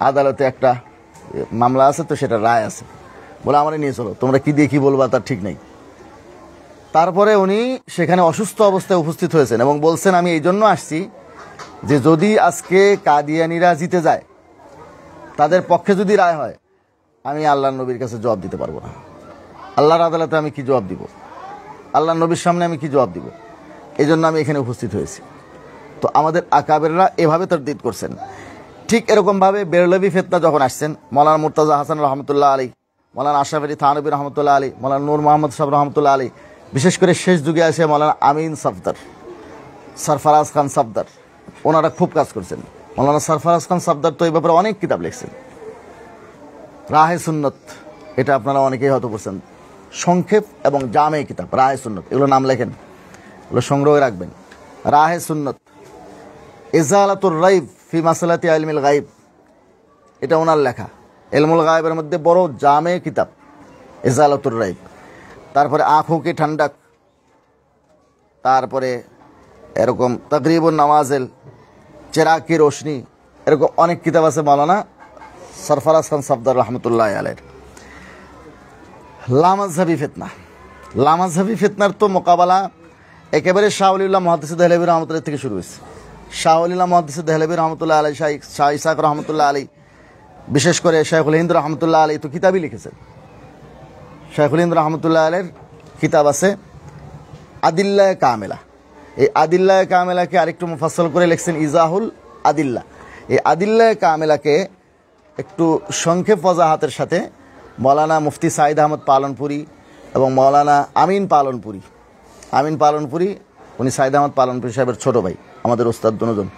আদালতে একটা মামলা আছে, তো সেটা রায় আছে, বলে আমারে নিয়ে চলো, তোমরা কি দিয়ে কি বলবা তার ঠিক নেই। তারপরে উনি সেখানে অসুস্থ অবস্থায় উপস্থিত হয়েছেন এবং বলছেন আমি এই জন্য আসছি যে যদি আজকে কাদিয়ানীরা জিতে যায়, তাদের পক্ষে যদি রায় হয়, আমি আল্লাহর নবীর কাছে জবাব দিতে পারবো না। আল্লাহর আদালতে আমি কি জবাব দিব, আল্লাহর নবীর সামনে আমি কি জবাব দিব, এই জন্য আমি এখানে উপস্থিত হয়েছি। তো আমাদের আকাবেররা এভাবে তারদিদ করছেন। ঠিক এরকমভাবে বেরলভি ফিতনা যখন আসছেন, মাওলানা মুর্তাজা হাসান রহমতুল্লাহ আলাইহি, মাওলানা আশরাফ আলী থানভী রহমতুল্লাহ আলাইহি, মাওলানা নূর মোহাম্মদ সাহেব রহমতুল্লাহ আলাইহি, বিশেষ করে শেষ যুগে আসে মাওলানা আমিন সফদার, সরফরাজ খান সফদার, ওনারা খুব কাজ করছেন। মাওলানা সরফরাজ খান সফদার তো এই ব্যাপারে অনেক কিতাব লিখছেন। রাহে সুন্নত, এটা আপনারা অনেকেই হয়তো পড়ছেন, সংক্ষেপ এবং জামে কিতাব রাহে সুন্নত, এগুলো নাম লেখেন, এগুলো সংগ্রহে রাখবেন। রাহে সুন্নত, ইজালাতুর রাইব ফি মাসালাতি ইলমিল গায়ব, এটা ওনার লেখা, ইলমুল গায়বের মধ্যে বড় জামে কিতাব ইজালাতুর রাইব। তারপরে আঁখোं की ठंडक, তারপরে এরকম তকরিবুন নওয়াজিল, চিরাগ কি রোশনি, এরকম অনেক কিতাব আছে মাওলানা সরফরাজ খান সফদার রহমতুল্লাহ আলাইহির। লামাজহাবি ফিতনা, লামাজহাবি ফিতনার তো মোকাবেলা একেবারে শাহ ওলিউল্লাহ মুহাদ্দিস দেহলভী রহমতুল্লাহ থেকে শুরু হয়েছে। শাহ ওলিউল্লাহ মুহাদ্দিস দেহলভী রহমতুল্লাহ আলাইহি, শাহ ইসহাক রহমতুল্লাহ আলাইহি, বিশেষ করে শাইখুল হিন্দ রহমতুল্লাহ আলাইহি তো কিতাবই লিখেছেন। শাইখুল হিন্দ রহমতুল্লাহ আলাইহির কিতাব আছে আদিল্লাহ কামেলা। এই আদিল্লাহ কামেলাকে আরেকটু মুফাসসল করে লিখছেন ইজাহুল আদিল্লা। এই আদিল্লাহ কামেলাকে একটু সংক্ষেপ ওয়াজাহাতের সাথে মৌলানা মুফতি সাঈদ আহমদ পালনপুরি এবং মৌলানা আমিন পালনপুরি, উনি সাঈদ আহমদ পালনপুরি সাহেবের ছোট ভাই, আমাদের ওস্তাদ দুজন।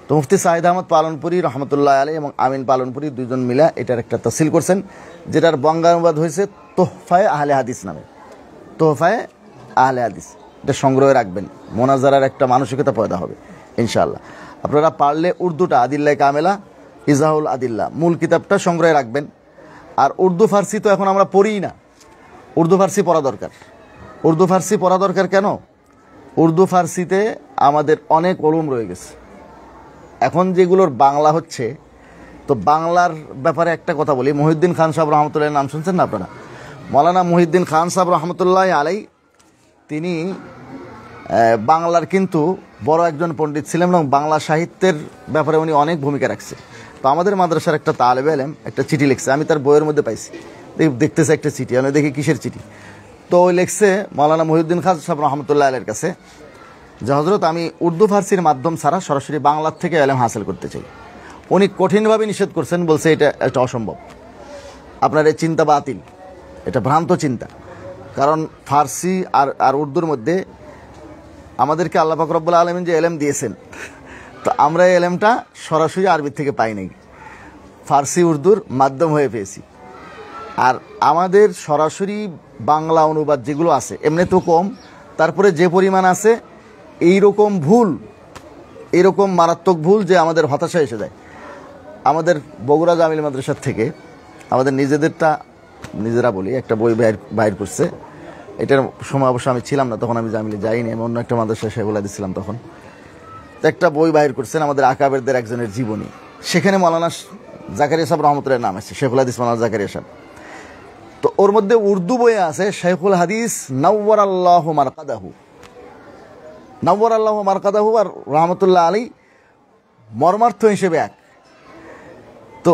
তো মুফতি সাঈদ আহমদ পালনপুরি রহমতুল্লাহ আলাইহি এবং আমিন পালনপুরি দুজন মিলে এটার একটা তফসিল করছেন, যেটার বঙ্গানুবাদ হয়েছে তোহফায়ে আহলে হাদিস নামে। তোহফায়ে আহলে হাদিস, এটা সংগ্রহে রাখবেন, মোনাজারার একটা মানসিকতা পয়দা হবে ইনশাআল্লাহ। আপনারা পারলে উর্দুটা আদিল্লাহ কামেলা, ইজাহুল আদিল্লা, মূল কিতাবটা সংগ্রহে রাখবেন। আর উর্দু ফার্সি তো এখন আমরা পড়িই না, উর্দু ফার্সি পড়া দরকার। উর্দু ফার্সি পড়া দরকার কেন? উর্দু ফার্সিতে আমাদের অনেক ওলুম রয়ে গেছে। এখন যেগুলোর বাংলা হচ্ছে তো বাংলার ব্যাপারে একটা কথা বলি, মহিউদ্দিন খান সাহেব রহমতুল্লাহ নাম শুনছেন না আপনারা? মৌলানা মহিউদ্দিন খান সাহেব রহমতুল্লাহ আলাই তিনি বাংলার কিন্তু বড় একজন পণ্ডিত ছিলেন এবং বাংলা সাহিত্যের ব্যাপারে উনি অনেক ভূমিকা রাখছে। তো আমাদের মাদ্রাসার একটা তালেবে আলেম একটা চিঠি লিখছে, আমি তার বইয়ের মধ্যে পাইছি, দেখতেছে একটা চিঠি, আমি দেখি কিসের চিঠি। তো ওই লিখছে মৌলানা মহিউদ্দিন খান সাহেব রহমতুল্লাহ আলাইয়ের কাছে যে হজরত আমি উর্দু ফার্সির মাধ্যম ছাড়া সরাসরি বাংলার থেকে এলেম হাসিল করতে চাই। উনি কঠিনভাবে নিষেধ করছেন, বলছে এটা অসম্ভব, আপনার এই চিন্তা বাতিল, এটা ভ্রান্ত চিন্তা। কারণ ফার্সি আর উর্দুর মধ্যে আমাদেরকে আল্লাহ পাক রব্বুল আলামিন যে এলেম দিয়েছেন, তো আমরা এই এলেমটা সরাসরি আরবির থেকে পাই নাই, ফার্সি উর্দুর মাধ্যম হয়ে পেয়েছি। আর আমাদের সরাসরি বাংলা অনুবাদ যেগুলো আছে এমনি তো কম, তারপরে যে পরিমাণ আছে এইরকম ভুল, এইরকম মারাত্মক ভুল যে আমাদের হতাশা এসে যায়। আমাদের বগুড়া জামিল মাদ্রাসার থেকে আমাদের নিজেদেরটা নিজেরা বলি একটা বই বাইর করছে, এটার সময় অবশ্য আমি ছিলাম না তখন, আমি জামিলে যাইনি, আমি অন্য একটা মাদ্রাসায় শেখুল হাদিস ছিলাম তখন। একটা বই বাইর করছেন আমাদের আকাবেরদের একজনের জীবনী, সেখানে মৌলানা জাকারিয়া সাহেব রহমতুল্লাহ নাম আছে, শেখুল হাদিস মৌলানা জাকারিয়া সাহেব। তো ওর মধ্যে উর্দু বইয়ে আছে শেখুল হাদিস নাওয়ারাল্লাহু মারকাদাহু, নাওয়ারাল্লাহু মারকাদাহু আর রহমতুল্লাহ আলী মর্মার্থ হিসেবে এক। তো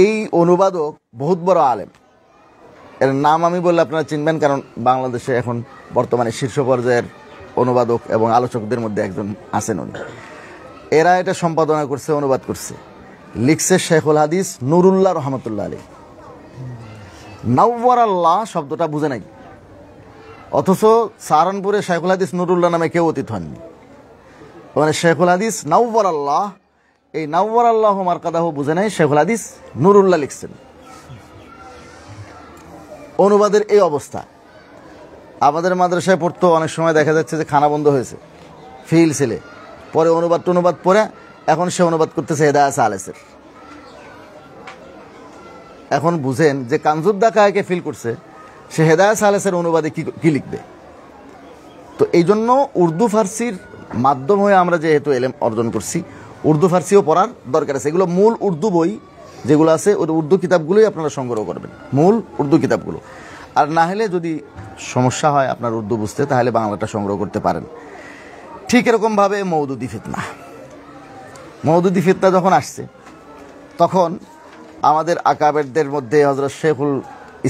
এই অনুবাদক বহুত বড় আলেম, এর নাম আমি বললে আপনারা চিনবেন, কারণ বাংলাদেশে এখন বর্তমানে শীর্ষ পর্যায়ের অনুবাদক এবং আলোচকদের মধ্যে একজন আছেন উনি। এরা এটা সম্পাদনা করছে, অনুবাদ করছে, লিখছে শেখুল হাদিস নুরুল্লাহ রহমতুল্লাহ আলী। নাওয়ারাল্লাহ শব্দটা বুঝে নাই, অথচ সাহারানপুরে শেখুল হাদিস নুরুল্লাহ নামে কেউ অতীত হননি। মানে শেখুল হাদিস নাওয়ারাল্লাহ, এই নাওয়ারাল্লাহ মারকাদাহু বুঝে নাই, শেখুল হাদিস নুরুল্লাহ লিখছেন। অনুবাদের এই অবস্থা। আমাদের মাদ্রাসায় পড়তো, অনেক সময় দেখা যাচ্ছে যে খানা বন্ধ হয়েছে, ফিল ছেলে পরে অনুবাদ পড়ে এখন সে অনুবাদ করতেছে হেদায়েত সালেসের। এখন বুঝেন যে কানজুদ্দা কায়াকে ফিল করছে, সে হেদায়েত সালেসের অনুবাদে কি লিখবে। তো এই জন্য উর্দু ফার্সির মাধ্যম হয়ে আমরা যেহেতু এলেম অর্জন করছি, উর্দু ফার্সিও পড়ার দরকার আছে। এগুলো মূল উর্দু বই যেগুলো আছে, ওই উর্দু কিতাবগুলোই আপনারা সংগ্রহ করবেন, মূল উর্দু কিতাবগুলো। আর না হলে যদি সমস্যা হয় আপনার উর্দু বুঝতে, তাহলে বাংলাটা সংগ্রহ করতে পারেন। ঠিক এরকমভাবে মওদুদি ফিতনা যখন আসছে, তখন আমাদের আকাবেরদের মধ্যে হযরত শেখুল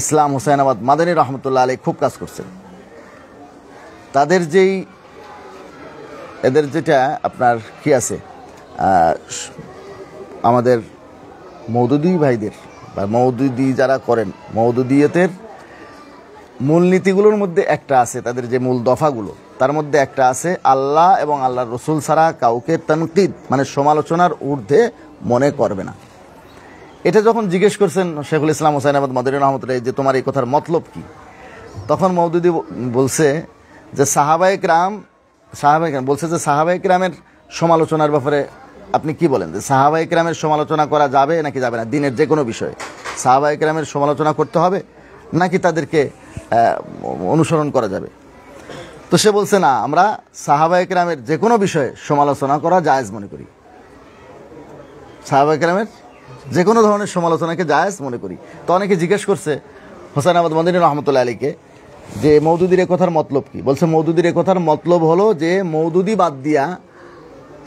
ইসলাম হুসাইনাবাদ মাদানী রহমতুল্লাহ আলাইহি খুব কাজ করছেন। এদের যেটা আপনার কি আছে, আমাদের মওদুদি ভাইদের বা মওদুদি যারা করেন, মওদুদিয়তের মূলনীতিগুলোর মধ্যে একটা আছে, তাদের যে মূল দফাগুলো তার মধ্যে একটা আছে আল্লাহ এবং আল্লাহর রসুল ছাড়া কাউকে তানকিদ মানে সমালোচনার ঊর্ধ্বে মনে করবে না। এটা যখন জিজ্ঞেস করছেন শেখুল ইসলাম হুসাইন আহমদ মাদানী রহমতুল্লাহ যে তোমার এই কথার মতলব কি, তখন মওদুদি বলছে যে সাহাবায়ে কেরাম বলছে যে সাহাবায়ে কেরামের সমালোচনার ব্যাপারে আপনি কি বলেন, যে সাহাবায়ে কেরামের সমালোচনা করা যাবে নাকি যাবে না? দিনের যে কোনো বিষয়ে সাহাবায়ে কেরামের সমালোচনা করতে হবে নাকি তাদেরকে অনুসরণ করা যাবে? তো সে বলছে না, আমরা সাহাবায়ে কেরামের যে কোনো বিষয়ে সমালোচনা করা জায়েজ মনে করি, সাহাবায়ে কেরামের যে কোনো ধরনের সমালোচনাকে জায়েজ মনে করি। তো অনেকে জিজ্ঞেস করছে হোসেন আহমদ মাদানী রহমতুল্লাহ আলীকে যে মওদুদির এ কথার মতলব কি? বলছে মওদুদির এ কথার মতলব হলো যে মওদুদি বাদ দিয়া,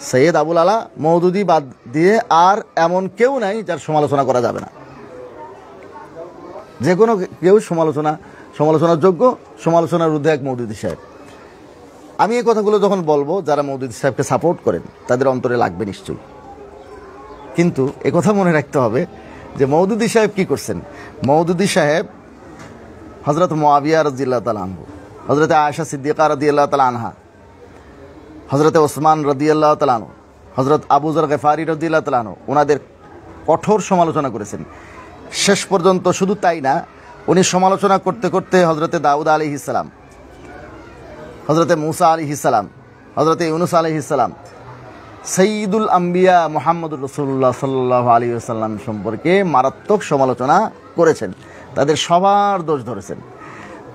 সৈয়দ আবুল আলা মওদুদি বাদ দিয়ে আর এমন কেউ নাই যার সমালোচনা করা যাবে না। যে কোনো কেউ সমালোচনার যোগ্য, সমালোচনার ঊর্ধ্বে এক মওদুদি সাহেব। আমি এই কথাগুলো যখন বলবো, যারা মওদুদি সাহেবকে সাপোর্ট করেন তাদের অন্তরে লাগবে নিশ্চয়ই, কিন্তু একথা মনে রাখতে হবে যে মওদুদি সাহেব কি করছেন। মওদুদি সাহেব হযরত মুআবিয়া রাদিয়াল্লাহু তাআলা আনহু, হযরত আয়েশা সিদ্দিকা রাদিয়াল্লাহু তাআলা আনহা, হযরত ওসমান রাদিয়াল্লাহু তাআলা আনহু, হযরত আবু যর গফারি রাদিয়াল্লাহু তাআলা আনহু ওনাদের কঠোর সমালোচনা করেছেন। শেষ পর্যন্ত শুধু তাই না, উনি সমালোচনা করতে করতে হযরতে দাউদ আলাইহিস সালাম, হযরতে মূসা আলাইহিস সালাম, হযরতে ইউনূস আলাইহিস সালাম, সাইয়্যিদুল আম্বিয়া মুহাম্মদুর রাসূলুল্লাহ সাল্লাল্লাহু আলাইহি ওয়াসাল্লাম সম্পর্কে মারাত্মক সমালোচনা করেছেন, তাদের সবার দোষ ধরেছেন।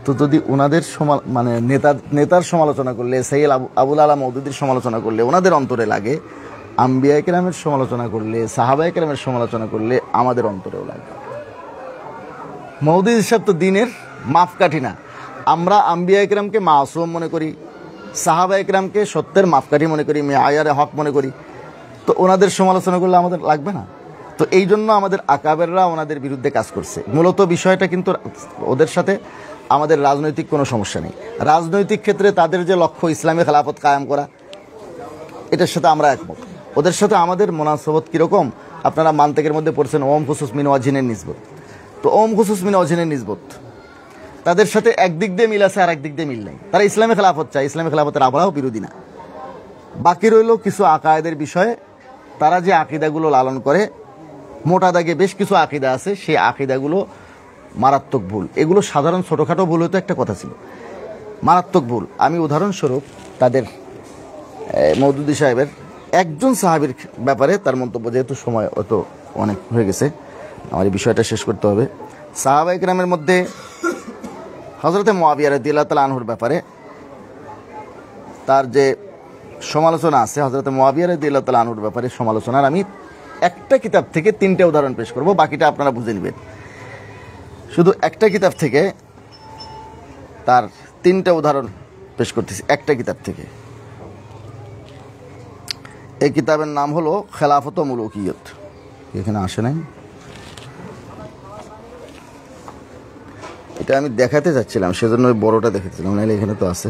তো যদি ওনাদের নেতার সমালোচনা করলে, সাইয়্যিদ আবুল আলা মওদুদির সমালোচনা করলে ওনাদের অন্তরে লাগে, আম্বিয়া কেরামের সমালোচনা করলে, সাহাবায়ে কেরামের সমালোচনা করলে আমাদের অন্তরেও লাগবে। মওদুদ সাহেব তো দিনের মাপকাঠি না। আমরা আম্বিয়া কেরামকে মাসুম মনে করি, সাহাবায়ে কেরামকে সত্যের মাপকাঠি মনে করি, মেয়ারে হক মনে করি। তো ওনাদের সমালোচনা করলে আমাদের লাগবে না? তো এই জন্য আমাদের আকাবেররা ওনাদের বিরুদ্ধে কাজ করছে। মূলত বিষয়টা কিন্তু ওদের সাথে আমাদের রাজনৈতিক কোনো সমস্যা নেই। রাজনৈতিক ক্ষেত্রে তাদের যে লক্ষ্য ইসলামী খেলাফত কায়েম করা, এটার সাথে আমরা একমত। ওদের সাথে আমাদের মুনাসাবত কীরকম, আপনারা মান্তেকের মধ্যে পড়ছেন ওম খুসুস মিন ওয়াজিনের নিসবত। তো ওম খুসুস মিন ওয়াজিনের নিসবত তাদের সাথে একদিক দিয়ে মিল আছে, আর একদিক দিয়ে মিল নেই। তারা ইসলামী খেলাফত চায়, ইসলামী খেলাফতের আমরাও বিরোধী না। বাকি রইল কিছু আকায়েদের বিষয়ে, তারা যে আকিদাগুলো লালন করে, মোটা দাগে বেশ কিছু আকিদা আছে, সেই আকিদাগুলো মারাত্মক ভুল। এগুলো সাধারণ ছোটোখাটো ভুল হয়তো একটা কথা ছিল, মারাত্মক ভুল। আমি উদাহরণস্বরূপ তাদের মওদুদি সাহেবের একজন সাহাবীর ব্যাপারে তার মন্তব্য, যেহেতু সময় অত অনেক হয়ে গেছে, আমার এই বিষয়টা শেষ করতে হবে। সাহাবায়ে কেরামের মধ্যে হযরতে মুআবিয়া রাদিয়াল্লাহু তাআলা আনহুর ব্যাপারে তার যে সমালোচনা আছে, হযরতে মুআবিয়া রাদিয়াল্লাহু তাআলা আনহুর ব্যাপারে সমালোচনার আমি একটা কিতাব থেকে 3টে উদাহরণ পেশ করব, বাকিটা আপনারা বুঝে নেবেন। শুধু একটা কিতাব থেকে তার 3টে উদাহরণ পেশ করতেছি, একটা কিতাব থেকে। এই কিতাবের নাম হলো খেলাফত ও মুলুকিয়ত। এখানে আসে নাই, এটা আমি দেখাতে চাচ্ছিলাম, সেজন্য ওই বড়টা দেখাচ্ছিলাম, নাহলে এখানে তো আছে।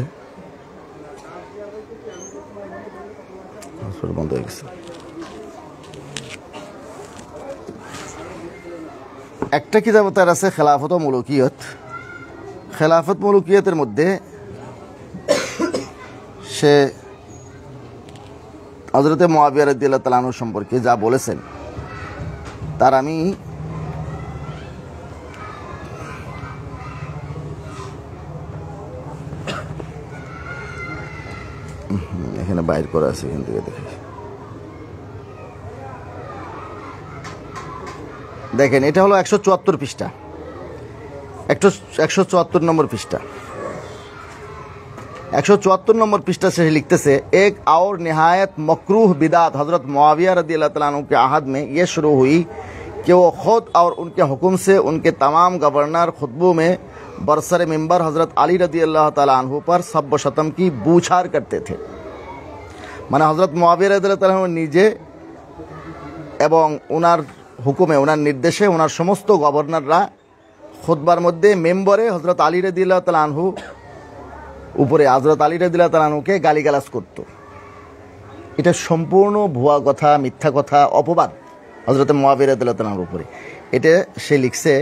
বন্ধ হয়ে গেছে। একটা কিতাব তার আছে খেলাফত ও মুলুকিয়ত। খেলাফত মুলুকিয়তের মধ্যে সে হযরতে মুআবিয়া রাদিয়াল্লাহু তাআলা আনহু সম্পর্কে যা বলেছেন, তার আমি এখানে বাইর করা আছে, এখান থেকে দেখি। দেখেন, এটা হলো 174 পৃষ্ঠা, 174 নম্বর পৃষ্ঠা। 174 নম্বर पृष्ठ से लिखते से एक और नहायत मकरूह बिदात हज़रत मुआविया रज़ियल्लाहु तआला अन्हु के अहद में ये शुरू हुई कि वो ख़ुद और उनके हुक्म से उनके तमाम गवर्नर खुतबों में बरसर मिंबर हज़रत अली रज़ियल्लाहु तआला अन्हु पर सब व शतम की बूछार करते थे। মানে হযরত মুআবিয়া রাদিয়াল্লাহু তাআলা নিজে এবং ওনার হুকুমে, ওনার নির্দেশে ওনার সমস্ত গভর্নররা খুতবার মধ্যে মেম্বরে হযরত আলী রাদিয়াল্লাহু তাআলা আনহু উপরে হযরত আলী রাদিয়াল্লাহু তাআলা আনহুকে গালিগালাজ করত। এটা সম্পূর্ণ ভুয়া কথা, মিথ্যা কথা, অপবাদ হযরত মুআবিয়া রাদিয়াল্লাহু তাআলা আনহুর উপরে। এটা সে লিখছে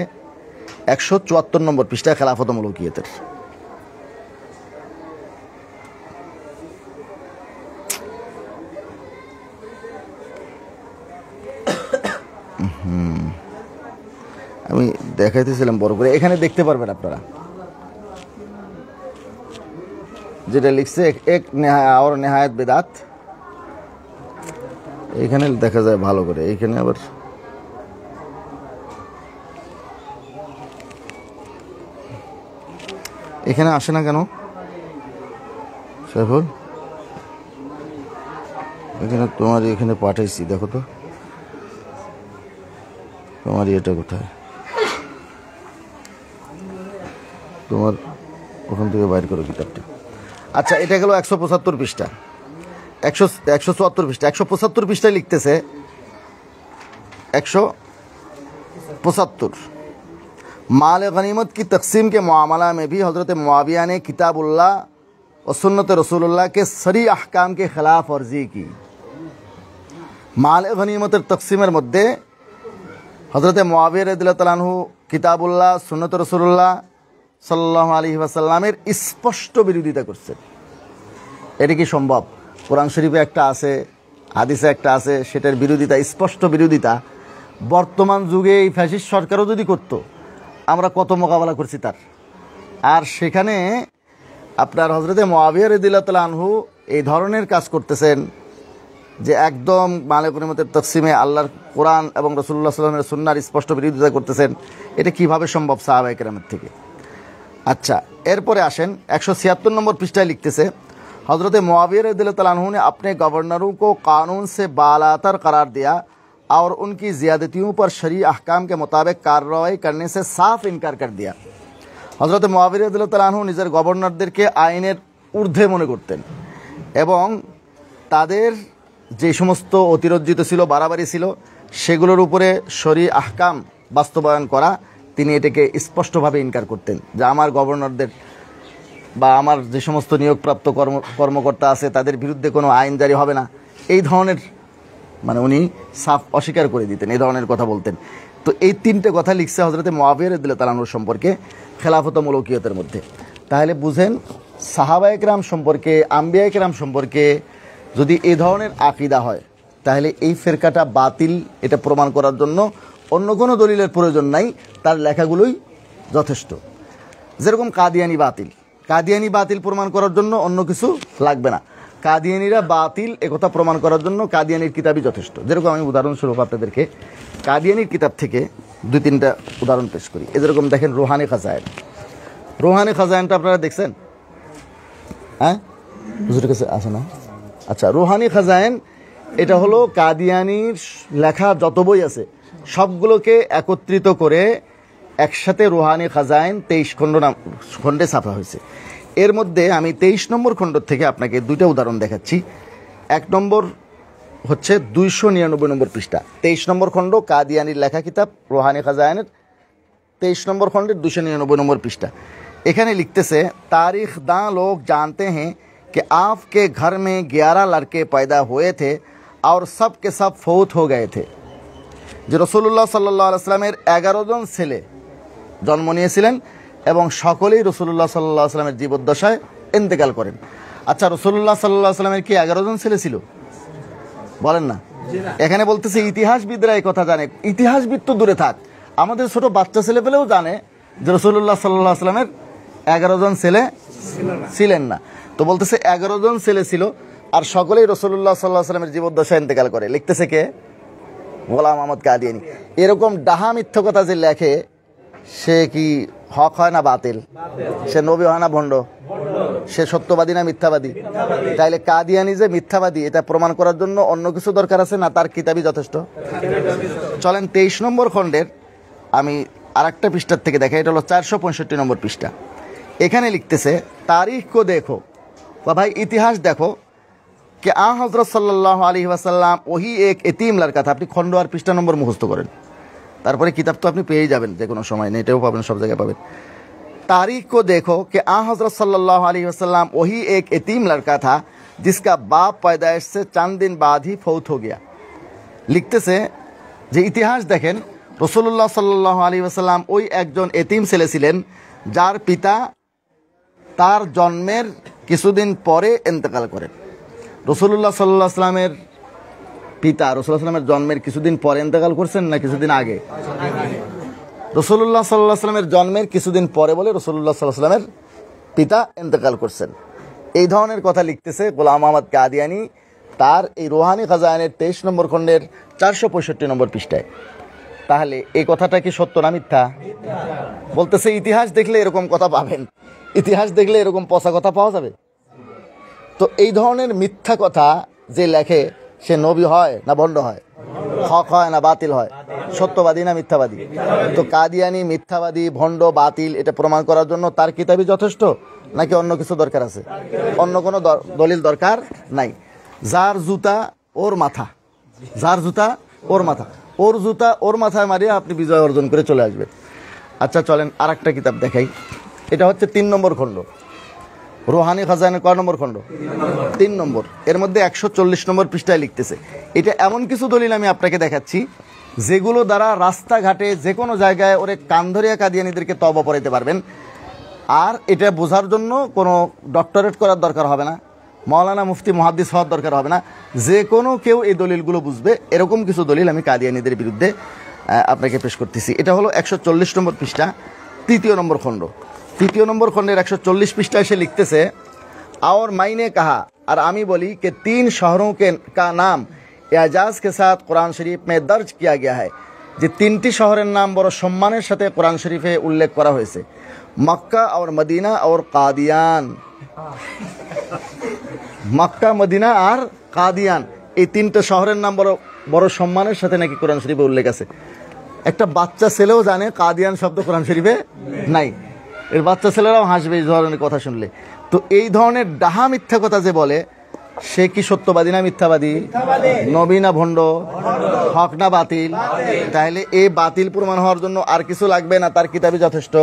174 নম্বর পৃষ্ঠা খেলাফত মুলুকিয়তের। আমি দেখাইতেছিলাম বড় করে, এখানে দেখতে পারবেন আপনারা যেটা লিখছে এক আর নেহায়েত বেদাত। এখানে দেখা যায় ভালো করে, এইখানে আবার এখানে আসে না কেন সাইফুল? এখানে তোমার এখানে পাঠাইছি, দেখো তো তোমার এটা কোথায়, তোমার ওখান থেকে বাইর করো কিতাবটা। আচ্ছা, এটা গেল 175 পৃষ্ঠা, 174 পৃষ্ঠা। 175 পৃষ্ঠায় লিখতেছে 175 माल गनीमत की तकसीम के मामला में भी हज़रत मुआविया ने किताबुल्लाह और सुन्नत रसूलुल्लाह के सरी अहकाम के ख़िलाफ़ वर्जी की। माल गनीमतर तकसीमेर मध्य हज़रत मुआविया রাদিয়াল্লাহু তাআলা আনহু কিতাবুল্লাহ, সুন্নত রসুল্লাহ সাল্লাল্লাহু আলাইহি ওয়াসাল্লামের স্পষ্ট বিরোধিতা করছে। এটা কি সম্ভব? কোরআন শরীফে একটা আছে, হাদিসে একটা আছে, সেটার বিরোধিতা, স্পষ্ট বিরোধিতা বর্তমান যুগে এই ফ্যাসিস্ট সরকারও যদি করত, আমরা কত মোকাবেলা করছি তার। আর সেখানে আপনার হযরতে মুআবিয়া রাদিয়াল্লাহু তাআলা আনহু এই ধরনের কাজ করতেছেন যে একদম মালে গনিমতের তকসিমে আল্লাহর কোরআন এবং রাসূলুল্লাহ সাল্লাল্লাহু আলাইহি ওয়াসাল্লামের সুন্নাহর স্পষ্ট বিরোধিতা করতেছেন। এটা কিভাবে সম্ভব সাহাবায়ে কেরামের থেকে? আচ্ছা, এরপরে আসেন 176 নম্বর পৃষ্ঠায় লিখতেছে हज़रत मुआविया रज़ियल्लाहु अन्हु ने अपने गवर्नरों को कानून से बालातर करार दिया और उनकी ज़ियादतियों पर शरई अहकाम के मुताबिक कार्रवाई करने से साफ इनकार कर दिया। हज़रत मुआविया রাদিয়াল্লাহু আনহু নিজের গভর্নরদেরকে আইনের ঊর্ধ্বে মনে করতেন এবং তাদের যে সমস্ত অতিরঞ্জিত ছিল, বাড়াবাড়ি ছিল, সেগুলোর উপরে শরী আহকাম বাস্তবায়ন করা তিনি এটাকে স্পষ্টভাবে ইনকার করতেন যে আমার গভর্নরদের বা আমার যে সমস্ত নিয়োগপ্রাপ্ত কর্মকর্তা আছে তাদের বিরুদ্ধে কোনো আইন জারি হবে না, এই ধরনের মানে উনি সাফ অস্বীকার করে দিতেন, এই ধরনের কথা বলতেন। তো এই তিনটে কথা লিখছে হযরত মুআবিয়া রাদিয়াল্লাহু আনহু সম্পর্কে খেলাফত মুলকিয়তের মধ্যে। তাহলে বুঝেন সাহাবায়ে কেরাম সম্পর্কে, আম্বিয়ায়ে কেরাম সম্পর্কে যদি এই ধরনের আকীদা হয় তাহলে এই ফেরকাটা বাতিল, এটা প্রমাণ করার জন্য অন্য কোনো দলিলের প্রয়োজন নাই, তার লেখাগুলোই যথেষ্ট। যেরকম কাদিয়ানি বাতিল, কাদিয়ানি বাতিল প্রমাণ করার জন্য অন্য কিছু লাগবে না, কাদিয়ানিরা বাতিল একথা প্রমাণ করার জন্য কাদিয়ানির কিতাবই যথেষ্ট। যেরকম আমি উদাহরণস্বরূপ আপনাদেরকে কাদিয়ানির কিতাব থেকে দুই তিনটা উদাহরণ পেশ করি। যেরকম দেখেন রুহানি খাজায়েন, রুহানি খাজায়েনটা আপনারা দেখছেন? হ্যাঁ, হুজুরের কাছে আছে না? আচ্ছা, রুহানি খাজায়েন এটা হলো কাদিয়ানির লেখা যত বই আছে সবগুলোকে একত্রিত করে একসাথে রুহানি খাজায়েন 23 খণ্ডে ছাপা হয়েছে। এর মধ্যে আমি 23 নম্বর খণ্ড থেকে আপনাকে দুইটা উদাহরণ দেখাচ্ছি। এক নম্বর হচ্ছে 299 নম্বর পৃষ্ঠা, 23 নম্বর খণ্ড, কাদিয়ানির লেখা কিতাব রুহানি খাজায়েনের 23 নম্বর খণ্ডের 299 নম্বর পৃষ্ঠা। এখানে লিখতেছে, तारीख दां लोग जानते हैं कि आपके घर में 11 लड़के पैदा हुए थे और सब के सब फौत हो गए थे। যে রাসূলুল্লাহ সাল্লাল্লাহু আলাইহি ওয়াসাল্লামের 11 জন ছেলে জন্ম নিয়েছিলেন এবং সকলেই রাসূলুল্লাহ সাল্লাল্লাহু আলাইহি ওয়াসাল্লামের জীবদ্দশায় ইন্তেকাল করেন। আচ্ছা, রাসূলুল্লাহ সাল্লাল্লাহু আলাইহি ওয়াসাল্লামের কি 11 জন ছেলে ছিল? বলেন না। এখানে বলতেছে ইতিহাসবিদরা এই কথা জানে। ইতিহাসবিদ তো দূরে থাক, আমাদের ছোট বাচ্চা ছেলে পেলেও জানে যে রাসূলুল্লাহ সাল্লাল্লাহু আলাইহি ওয়াসাল্লামের 11 জন ছেলে ছিলেন না। তো বলতেছে 11 জন ছেলে ছিল আর সকলেই রাসূলুল্লাহ সাল্লাল্লাহু আলাইহি ওয়াসাল্লামের জীবদ্দশায় ইন্তেকাল করে। লিখতেছে কে? গোলাম আহমদ কাদিয়ানী। এরকম ডাহা মিথ্যা কথা যে লেখে সে কি হক হয় না বাতিল? সে নবী হয় না ভণ্ড? সে সত্যবাদী না মিথ্যাবাদী? তাইলে কাদিয়ানী যে মিথ্যাবাদী এটা প্রমাণ করার জন্য অন্য কিছু দরকার আছে না, তার কিতাবই যথেষ্ট। চলেন 23 নম্বর খণ্ডের আমি আরেকটা পৃষ্ঠার থেকে দেখাই, এটা হলো 465 নম্বর পৃষ্ঠা। এখানে লিখতেছে, তারিখ কো দেখো, বা ভাই ইতিহাস দেখো, कि आ हज़रत सल्लल्लाहु अलैहि वसल्लम वही एक यतीम लड़का था। আপনি খণ্ড আর পৃষ্ঠা নম্বর মুখস্থ করেন, তারপরে কিতাব তো আপনি পেয়েই যাবেন, যে কোনো সময় নেটেও পাবেন, সব জায়গায় পাবেন। तारीख को देखो कि आ हज़रत सल्लल्लाहु अलैहि वसल्लम वही एक यतीम लड़का था जिसका बाप पैदाइश से चंद दिन बाद ही फौत हो गया। লিখতেছে যে ইতিহাস দেখেন, রাসূলুল্লাহ সাল্লাল্লাহু আলাইহি ওয়াসাল্লাম ওই একজন এতিম ছেলে ছিলেন যার পিতা তার জন্মের কিছুদিন পরে ইন্তেকাল করেন। রাসূলুল্লাহ সাল্লাল্লাহু আলাইহি ওয়াসাল্লামের পিতা রাসূলুল্লাহ সাল্লামের জন্মের কিছুদিন পরে ইন্তেকাল করছেন না কিছুদিন আগে? রাসূলুল্লাহ সাল্লাল্লাহু আলাইহি ওয়াসাল্লামের জন্মের কিছুদিন পরে বলে রাসূলুল্লাহ সাল্লাল্লাহু আলাইহি ওয়াসাল্লামের পিতা ইন্তেকাল করছেন। এই ধরনের কথা লিখতেছে গোলাম আহমদ কাদিয়ানী তার এই রুহানি খাজায়েনের 23 নম্বর খণ্ডের 465 নম্বর পৃষ্ঠায়। তাহলে এই কথাটা কি সত্য না মিথ্যা? বলতেছে ইতিহাস দেখলে এরকম কথা পাবেন, ইতিহাস দেখলে এরকম পচা কথা পাওয়া যাবে। তো এই ধরনের মিথ্যা কথা যে লেখে সে নবী হয় না ভণ্ড হয়? হক হয় না বাতিল হয়? সত্যবাদী না মিথ্যাবাদী? তো কাদিয়ানী মিথ্যাবাদী, ভণ্ড, বাতিল এটা প্রমাণ করার জন্য তার কিতাবই যথেষ্ট নাকি অন্য কিছু দরকার আছে? অন্য কোনো দলিল দরকার নাই। যার জুতা ওর মাথা, যার জুতা ওর মাথা, ওর জুতা ওর মাথায় মারিয়ে আপনি বিজয় অর্জন করে চলে আসবেন। আচ্ছা চলেন আর একটা কিতাব দেখাই। এটা হচ্ছে 3 নম্বর খণ্ড, রুহানি খাজায়েনের কয় নম্বর খণ্ড? 3 নম্বর। এর মধ্যে 140 নম্বর পৃষ্ঠায় লিখতেছে, এটা এমন কিছু দলিল আমি আপনাকে দেখাচ্ছি যেগুলো দ্বারা রাস্তাঘাটে যে কোনো জায়গায় ওরে কান্ধরিয়া কাদিয়ানীদেরকে তওবা পড়াইতে পারবেন। আর এটা বোঝার জন্য কোনো ডক্টরেট করার দরকার হবে না, মৌলানা মুফতি মুহাদ্দিস হওয়ার দরকার হবে না, যে কোনো কেউ এই দলিলগুলো বুঝবে। এরকম কিছু দলিল আমি কাদিয়ানীদের বিরুদ্ধে আপনাকে পেশ করতেছি। এটা হলো 140 নম্বর পৃষ্ঠা, 3 নম্বর খণ্ড। 3 নম্বর খণ্ডের 140 পৃষ্ঠায় সে লিখতেছে, और मैंने कहा, और आमी बोली कि 3 शहरों का नाम एजाज के साथ कुरान शरीफ में दर्ज किया गया है। যে 3টি শহরের নাম বড় সম্মানের সাথে কোরআন শরীফে উল্লেখ করা হয়েছে, মক্কা और मदीना और कादियान। মক্কা, মদিনা আর কাদিয়ান, এই তিনটা শহরের নাম বড় বড় সম্মানের সাথে নাকি কোরআন শরীফে উল্লেখ আছে। একটা বাচ্চা ছেলেও জানে কাদিয়ান শব্দ কোরআন শরীফে নাই। এর বাচ্চা ছেলেরাও হাসবে এই ধরনের কথা শুনলে। তো এই ধরনের ডাহা মিথ্যা কথা যে বলে, সে কি সত্যবাদী না মিথ্যাবাদী? নবী না ভণ্ড? হক না বাতিল? তাহলে এই বাতিল প্রমাণ হওয়ার জন্য আর কিছু লাগবে না, তার কিতাবই যথেষ্ট।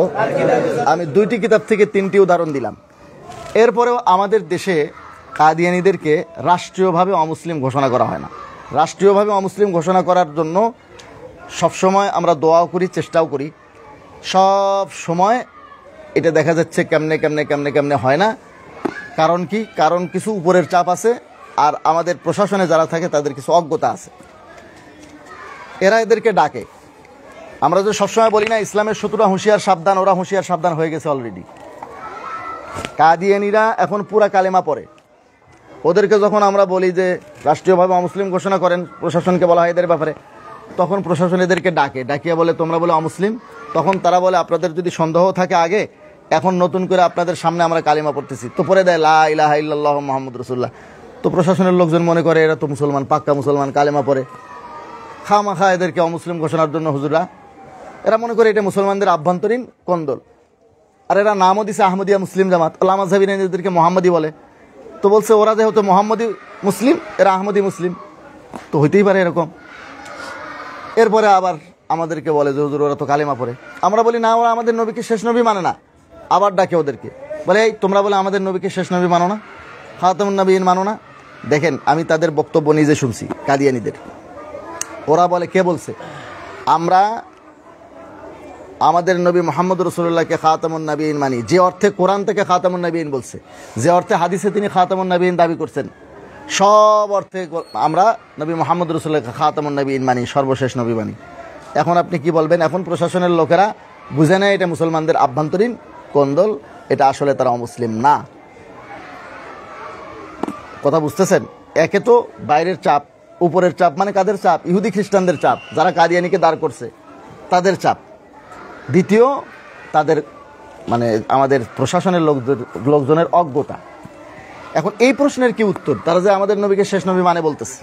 আমি 2টি কিতাব থেকে 3টি উদাহরণ দিলাম। এরপরেও আমাদের দেশে কাদিয়ানীদেরকে রাষ্ট্রীয়ভাবে অমুসলিম ঘোষণা করা হয় না। রাষ্ট্রীয়ভাবে অমুসলিম ঘোষণা করার জন্য সবসময় আমরা দোয়াও করি, চেষ্টাও করি, সব সময় এটা দেখা যাচ্ছে কেমনে কেমনে কেমনে কেমনে হয় না। কারণ কি? কারণ কিছু উপরের চাপ আছে, আর আমাদের প্রশাসনে যারা থাকে তাদের কিছু অজ্ঞতা আছে। এরা এদেরকে ডাকে। আমরা যে সবসময় বলি না ইসলামের শত্রুরা হুঁশিয়ার সাবধান, ওরা হুঁশিয়ার সাবধান হয়ে গেছে অলরেডি। কাদিয়ানীরা এখন পুরা কালেমা পড়ে। ওদেরকে যখন আমরা বলি যে রাষ্ট্রীয়ভাবে অমুসলিম ঘোষণা করেন, প্রশাসনকে বলা হয় এদের ব্যাপারে, তখন প্রশাসন এদেরকে ডাকিয়ে বলে তোমরা বলে অমুসলিম। তখন তারা বলে আপনাদের যদি সন্দেহ থাকে আগে, এখন নতুন করে আপনাদের সামনে আমরা কালিমা পড়তেছি। তো পরে দেয় লা ইলাহা ইল্লাল্লাহু মুহাম্মাদুর রাসূলুল্লাহ। তো প্রশাসনের লোকজন মনে করে এরা তো মুসলমান, পাক্কা মুসলমান, কালেমা পড়ে। খামাখা এদেরকে অমুসলিম ঘোষণার জন্য হুজুররা, এরা মনে করে এটা মুসলমানদের আভ্যন্তরীণ কোন্দল। আর এরা নামও দিছে আহমদিয়া মুসলিম জামাত। আল্লাহ মাযহাবী এদেরকে মোহাম্মদী বলে। তো বলছে ওরা যেহেতু মোহাম্মদী মুসলিম, এরা আহমদী মুসলিম, তো হইতেই পারে এরকম। এরপরে আবার আমাদেরকে বলে যে হুজুর ওরা তো কালেমা পড়ে। আমরা বলি না, ওরা আমাদের নবীকে শেষ নবী মানে না। আবার ডাকে ওদেরকে, বলে এই তোমরা বলে আমাদের নবীকে শেষ নবী মানো না, খাতামুন নবীন মানো না। দেখেন আমি তাদের বক্তব্য নিজে শুনছি, কাদিয়ানীদের। ওরা বলে কে বলছে? আমরা আমাদের নবী মুহাম্মদ রাসূলুল্লাহকে খাতামুন নবীন মানি, যে অর্থে কোরআন থেকে খাতামুন নবীন বলছে, যে অর্থে হাদিসে তিনি খাতামুন নবীন দাবি করছেন, সব অর্থে আমরা নবী মুহাম্মদ রাসূলুল্লাহকে খাতামুন নবীন মানি, সর্বশেষ নবী মানি। এখন আপনি কি বলবেন? এখন প্রশাসনের লোকেরা বুঝে নেয় এটা মুসলমানদের আভ্যন্তরীণ কোন্দল, এটা আসলে তারা অমুসলিম না। কথা বুঝতেছেন? একে তো বাইরের চাপ, উপরের চাপ, মানে কাদের চাপ? ইহুদি খ্রিস্টানদের চাপ, যারা কাদিয়ানীকে দাঁড় করছে তাদের চাপ। দ্বিতীয়, তাদের মানে আমাদের প্রশাসনের লোকজনের অজ্ঞতা। এখন এই প্রশ্নের কি উত্তর? তারা যে আমাদের নবীকে শেষ নবী মানে বলতেছে,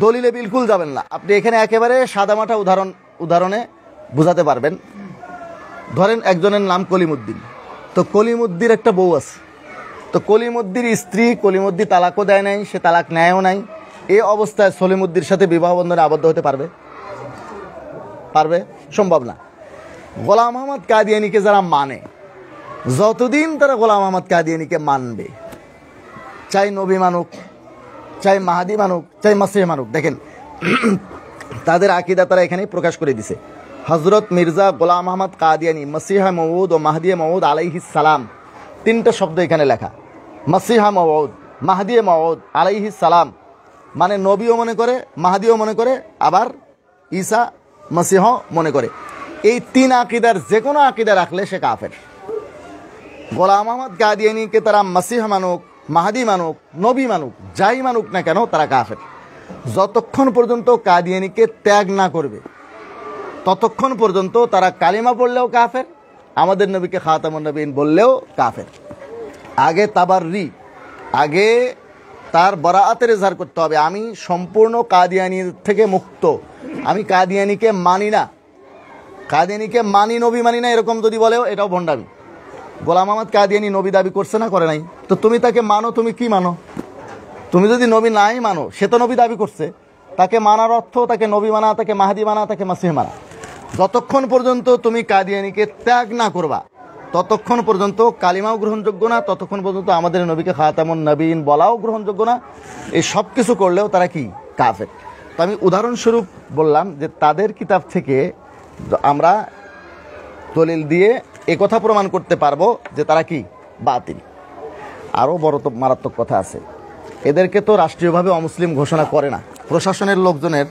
দলিলে বিলকুল যাবেন না আপনি। এখানে একেবারে সাদামাটা উদাহরণে বোঝাতে পারবেন। ধরেন একজনের নাম কলিমুদ্দিন। তো কলিমুদ্দির একটা বউ আছে। তো কলিমুদ্দির স্ত্রী কলিমুদ্দি তালাকও দেয় নাই, সে তালাক নেয়ও নাই। এই অবস্থায় সলিমুদ্দির সাথে বিবাহ বন্ধনে আবদ্ধ হতে পারবে? পারবে? সম্ভব না। গোলাম আহমদ কাদিয়ানীকে যারা মানে, যতদিন তারা গোলাম আহমদ কাদিয়ানীকে মানবে, চাই নবী মানুক, চাই মাহাদি মানুক, চাই মাসিহ মানুক, দেখেন তাদের আকীদা তারা এখানেই প্রকাশ করে দিছে। হযরত মির্জা গোলাম আহমদ কাদিয়ানী মসিহা মওউদ ও মাহদি মওউদ আলাইহিস সালাম, 3টা শব্দ এখানে লেখা। মসিহা মওউদ, মাহদি মওউদ আলাইহিস সালাম, মানে নবীও মনে করে, মাহদিও মনে করে, আবার ঈসা মসিহ মনে করে। এই 3 আকীদার যে কোনো আকীদা রাখলে সে কাফের। গোলাম আহমদ কাদিয়ানীকে তারা মসিহ মানুক, মাহদি মানুক, নবী মানুক, যাই মানুক না কেন, তারা কাফের। যতক্ষণ পর্যন্ত কাদিয়ানীকে ত্যাগ না করবে ততক্ষণ পর্যন্ত তারা কালিমা পড়লেও কাফের, আমাদের নবীকে খাতামুন নবীন বললেও কাফের। আগে তাবাররি, আগে তার বরাআতের ইজহার করতে হবে, আমি সম্পূর্ণ কাদিয়ানী থেকে মুক্ত, আমি কাদিয়ানীকে মানি না, কাদিয়ানীকে মানি, নবী মানি না, এরকম যদি বলেও এটাও ভণ্ডামি। গোলাম আহমদ কাদিয়ানী নবী দাবি করছে না, করে নাই? তো তুমি তাকে মানো, তুমি কি মানো? তুমি যদি নবী নাই মানো, সে তো নবী দাবি করছে, তাকে মানার অর্থ তাকে নবী মানা, তাকে মাহদি মানা, তাকে মাসিহ মানা। যতক্ষণ পর্যন্ত তুমি কাদিয়ানীকে ত্যাগ না করবা ততক্ষণ পর্যন্ত কালিমাও গ্রহণযোগ্য না, ততক্ষণ পর্যন্ত আমাদের নবীকে খাতামুন নবীন বলাও গ্রহণযোগ্য না। এই সব কিছু করলেও তারা কি? কাফের। তো আমি উদাহরণস্বরূপ বললাম যে তাদের কিতাব থেকে আমরা দলিল দিয়ে একথা প্রমাণ করতে পারবো যে তারা কি? বাতিল। আরও বড় তো মারাত্মক কথা আছে, এদেরকে তো রাষ্ট্রীয়ভাবে অমুসলিম ঘোষণা করে না। প্রশাসনের লোকজনের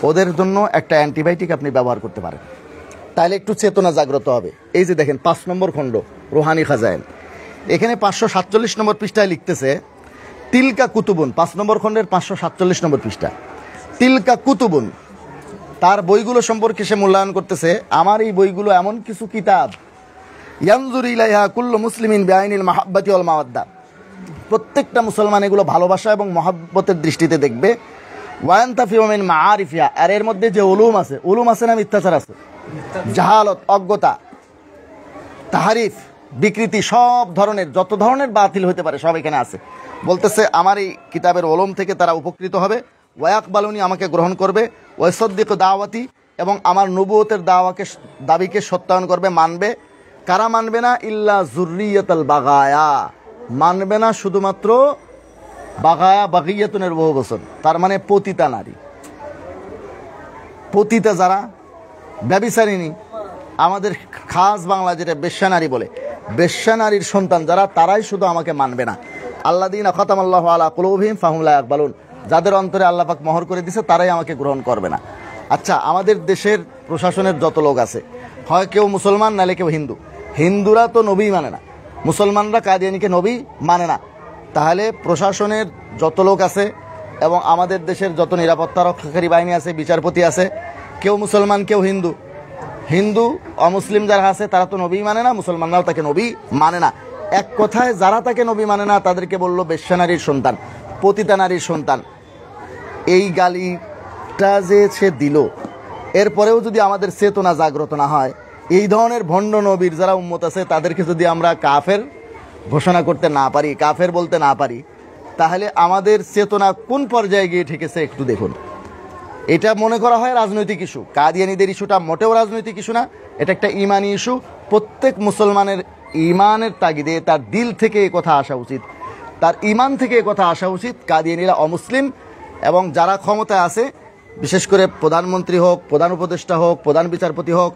ওদের জন্য একটা অ্যান্টিবায়োটিক আপনি ব্যবহার করতে পারেন, তাহলে একটু চেতনা জাগ্রত হবে। এই যে দেখেন 5 নম্বর খণ্ড রুহানি খাজাইন, এখানে 547 নম্বর পৃষ্ঠায় লিখতেছে তিলকা কুতুবুন, 5 নম্বর খণ্ডের 547 নম্বর পৃষ্ঠা, তিলকা কুতুবুন। তার বইগুলো সম্পর্কে সে মূল্যায়ন করতেছে, আমার এই বইগুলো এমন কিছু কিতাব, ইয়ানজুর ইলাইহা কুল্লু মুসলিমিন বিআইনিল মাহাব্বাতি ওয়াল মাওয়াদ্দা, প্রত্যেকটা মুসলমান এগুলো ভালোবাসা এবং মহাব্বতের দৃষ্টিতে দেখবে। ওয়ান্তাফি মিন মাআরিফিয়া, আর এর মধ্যে যে উলুম আছে না মিথ্যাচার আছে, জাহালত, অজ্ঞতা, তাহারিফ, বিকৃতি, সব ধরনের যত ধরনের বাতিল হতে পারে সব এখানে আছে। বলতেছে আমার এই কিতাবের ওলম থেকে তারা উপকৃত হবে। ওয়াকবালুনি, আমাকে গ্রহণ করবে। ওয়াসদ্দিক দাওয়াতি, এবং আমার নবুয়তের দাবিকে সত্যায়ন করবে, মানবে। কারা মানবে না? ইল্লা যুররিয়াতাল বাগায়া, মানবে না শুধুমাত্র বাগায়া, বাগিয়াতুনের বহু বছর, তার মানে পতিতা নারী, পতিতা যারা, ব্যভিচারিণী, আমাদের খাস বাংলা যেটা বেশ্যা নারী বলে, বেশ্যা নারীর সন্তান যারা, তারাই শুধু আমাকে মানবে না। আল্লাযীনা খাতামাল্লাহু আলা কুলুবিহিম ফাহুম লা ইয়াকবালুন, যাদের অন্তরে আল্লাহ পাক মোহর করে দিয়েছে তারাই আমাকে গ্রহণ করবে না। আচ্ছা, আমাদের দেশের প্রশাসনের যত লোক আছে, হয় কেউ মুসলমান নাহলে কেউ হিন্দু। হিন্দুরা তো নবী মানে না, মুসলমানরা কাদিয়ানীকে নবী মানে না। তাহলে প্রশাসনের যত লোক আছে এবং আমাদের দেশের যত নিরাপত্তা রক্ষাকারী বাহিনী আছে, বিচারপতি আছে, কেউ মুসলমান কেউ হিন্দু। হিন্দু অমুসলিম যারা আছে তারা তো নবী মানে না, মুসলমানরাও তাকে নবী মানে না। এক কথায় যারা তাকে নবী মানে না তাদেরকে বলল বেশ্যা নারীর সন্তান, পতিতা নারীর সন্তান। এই গালিটা যে সে দিল, এরপরেও যদি আমাদের চেতনা জাগ্রত না হয়, এই ধরনের ভণ্ড নবীর যারা উম্মত আছে তাদেরকে যদি আমরা কাফের ঘোষণা করতে না পারি, কাফের বলতে না পারি, তাহলে আমাদের চেতনা কোন পর্যায়ে গিয়ে ঠেকেছে একটু দেখুন। এটা মনে করা হয় রাজনৈতিক ইস্যু, কাদিয়ানীদের ইস্যুটা মোটেও রাজনৈতিক ইস্যু না, এটা একটা ইমানি ইস্যু। প্রত্যেক মুসলমানের ইমানের তাগিদে তার দিল থেকে এ কথা আসা উচিত, তার ইমান থেকে এ কথা আসা উচিত। কাদিয়ানীরা অমুসলিম, এবং যারা ক্ষমতায় আছে, বিশেষ করে প্রধানমন্ত্রী হোক, প্রধান উপদেষ্টা হোক, প্রধান বিচারপতি হোক,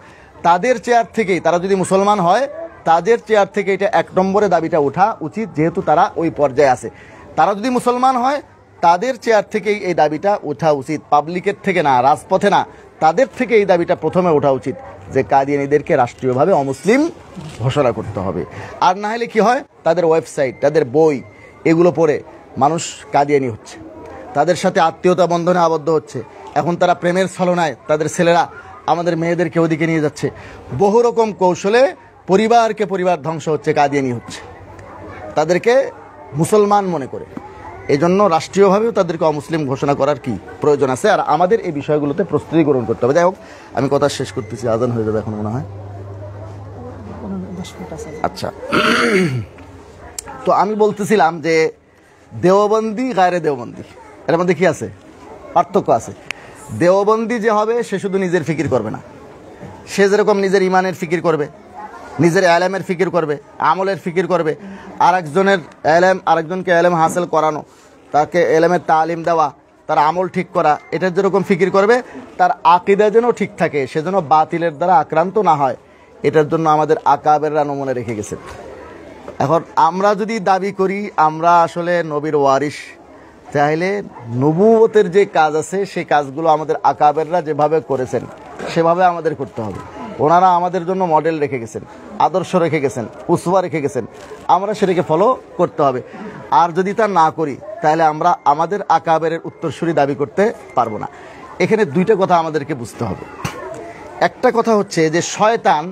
তাদের চেয়ার থেকেই, তারা যদি মুসলমান হয় তাদের চেয়ার থেকে এটা 1 নম্বরে দাবিটা ওঠা উচিত, যেহেতু তারা ওই পর্যায়ে আছে। তারা যদি মুসলমান হয় তাদের চেয়ার থেকেই এই দাবিটা ওঠা উচিত, পাবলিকের থেকে না, রাজপথে না, তাদের থেকে এই দাবিটা প্রথমে ওঠা উচিত যে কাদিয়ানীদেরকে রাষ্ট্রীয়ভাবে অমুসলিম ঘোষণা করতে হবে। আর না হলে কি হয়, তাদের ওয়েবসাইট, তাদের বই, এগুলো পড়ে মানুষ কাদিয়ানী হচ্ছে, তাদের সাথে আত্মীয়তা বন্ধনে আবদ্ধ হচ্ছে। এখন তারা প্রেমের ছলনায় তাদের ছেলেরা আমাদের মেয়েদেরকে ওদিকে নিয়ে যাচ্ছে। বহু রকম কৌশলে পরিবারকে পরিবার ধ্বংস হচ্ছে, কাদিয়ানী হচ্ছে, তাদেরকে মুসলমান মনে করে। এই জন্য রাষ্ট্রীয়ভাবেও তাদেরকে অমুসলিম ঘোষণা করার কি প্রয়োজন আছে, আর আমাদের এই বিষয়গুলোতে প্রস্তুতি গ্রহণ করতে হবে। যাই হোক, আমি কথা শেষ করতেছি, আজান হয়ে যাবে এখন মনে হয়। আচ্ছা, তো আমি বলতেছিলাম যে দেওবন্দি গায়রে দেওবন্দি, এর মধ্যে কি আছে? পার্থক্য আছে। দেওবন্দি যে হবে সে শুধু নিজের ফিকির করবে না, সে যেরকম নিজের ইমানের ফিকির করবে, নিজের এলেমের ফিকির করবে, আমলের ফিকির করবে, আরেকজনকে এলেম হাসিল করানো, তাকে এলেমের তালিম দেওয়া, তার আমল ঠিক করা, এটার যেরকম ফিকির করবে, তার আকীদা যেন ঠিক থাকে, সে যেন বাতিলের দ্বারা আক্রান্ত না হয়, এটার জন্য আমাদের আকাবেররা নমুনা রেখে গেছে। এখন আমরা যদি দাবি করি আমরা আসলে নবীর ওয়ারিস, তাহলে নবুয়তের যে কাজ আছে সেই কাজগুলো আমাদের আকাবেররা যেভাবে করেছেন সেভাবে আমাদের করতে হবে। ওনারা আমাদের জন্য মডেল রেখে গেছেন, আদর্শ রেখে গেছেন, উসওয়া রেখে গেছেন, আমরা সেটাকে ফলো করতে হবে। আর যদি তা না করি তাহলে আমরা আমাদের আকাবের উত্তরসূরি দাবি করতে পারবো না। এখানে দুইটা কথা আমাদেরকে বুঝতে হবে। একটা কথা হচ্ছে যে শয়তান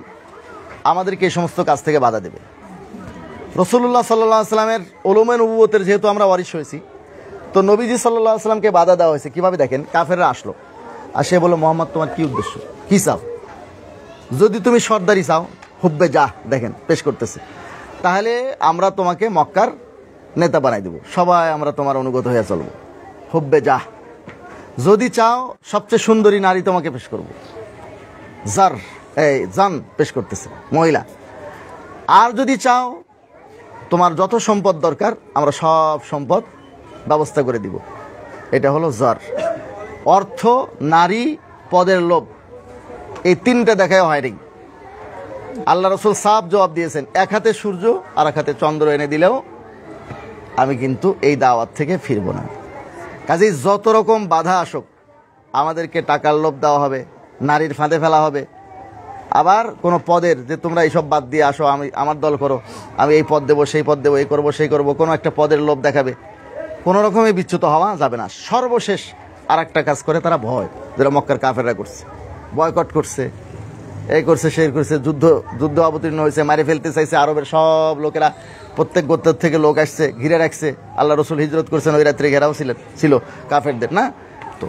আমাদেরকে এই সমস্ত কাজ থেকে বাধা দেবে। রাসূলুল্লাহ সাল্লাল্লাহু আলাইহি ওয়াসাল্লামের উলুমে নবুয়তের যেহেতু আমরা ওয়ারিস হয়েছি, তো নবীজি সাল্লাল্লাহু আলাইহি ওয়াসাল্লামকে বাধা দেওয়া হয়েছে। কীভাবে দেখেন, কাফেররা আসলো, আসে বলল, মোহাম্মদ তোমার কি উদ্দেশ্য, কী চাও? যদি তুমি সর্দারি চাও, হুব্বে যা, দেখেন পেশ করতেছে, তাহলে আমরা তোমাকে মক্কার নেতা বানাই দেব, সবাই আমরা তোমার অনুগত হয়ে চলবো, হুব্বে যা। যদি চাও সবচেয়ে সুন্দরী নারী তোমাকে পেশ করব, জান পেশ করতেছে, মহিলা। আর যদি চাও তোমার যত সম্পদ দরকার আমরা সব সম্পদ ব্যবস্থা করে দিব। এটা হলো জার। অর্থ, নারী, পদের লোভ, এই তিনটা দেখায় হয়নি। আল্লাহ রসুল সাফ জবাব দিয়েছেন, এক হাতে সূর্য আর এক হাতে চন্দ্র এনে দিলেও আমি কিন্তু এই দাওয়াত থেকে ফিরবো না। কাজেই যত রকম বাধা আসুক, আমাদেরকে টাকার লোভ দেওয়া হবে, নারীর ফাঁদে ফেলা হবে, আবার কোনো পদের যে তোমরা এইসব বাদ দিয়ে আসো, আমি আমার দল করো, আমি এই পদ দেবো, সেই পদ দেবো, এই করবো, সেই করবো, কোনো একটা পদের লোভ দেখাবে। কোনো রকমই বিচ্যুত হওয়া যাবে না। সর্বশেষ আর একটা কাজ করে তারা ভয়, যেটা মক্কার কাফেররা করছে, বয়কট করছে, এই করছে সেই করছে, যুদ্ধ অবতীর্ণ হয়েছে, মারি ফেলতে চাইছে। আরবের সব লোকেরা প্রত্যেক গোত্র থেকে লোক আসছে, ঘিরে রাখছে। আল্লাহ রসুল হিজরত করছেন, ওই রাত্রে ঘেরাও ছিল কাফেরদের না। তো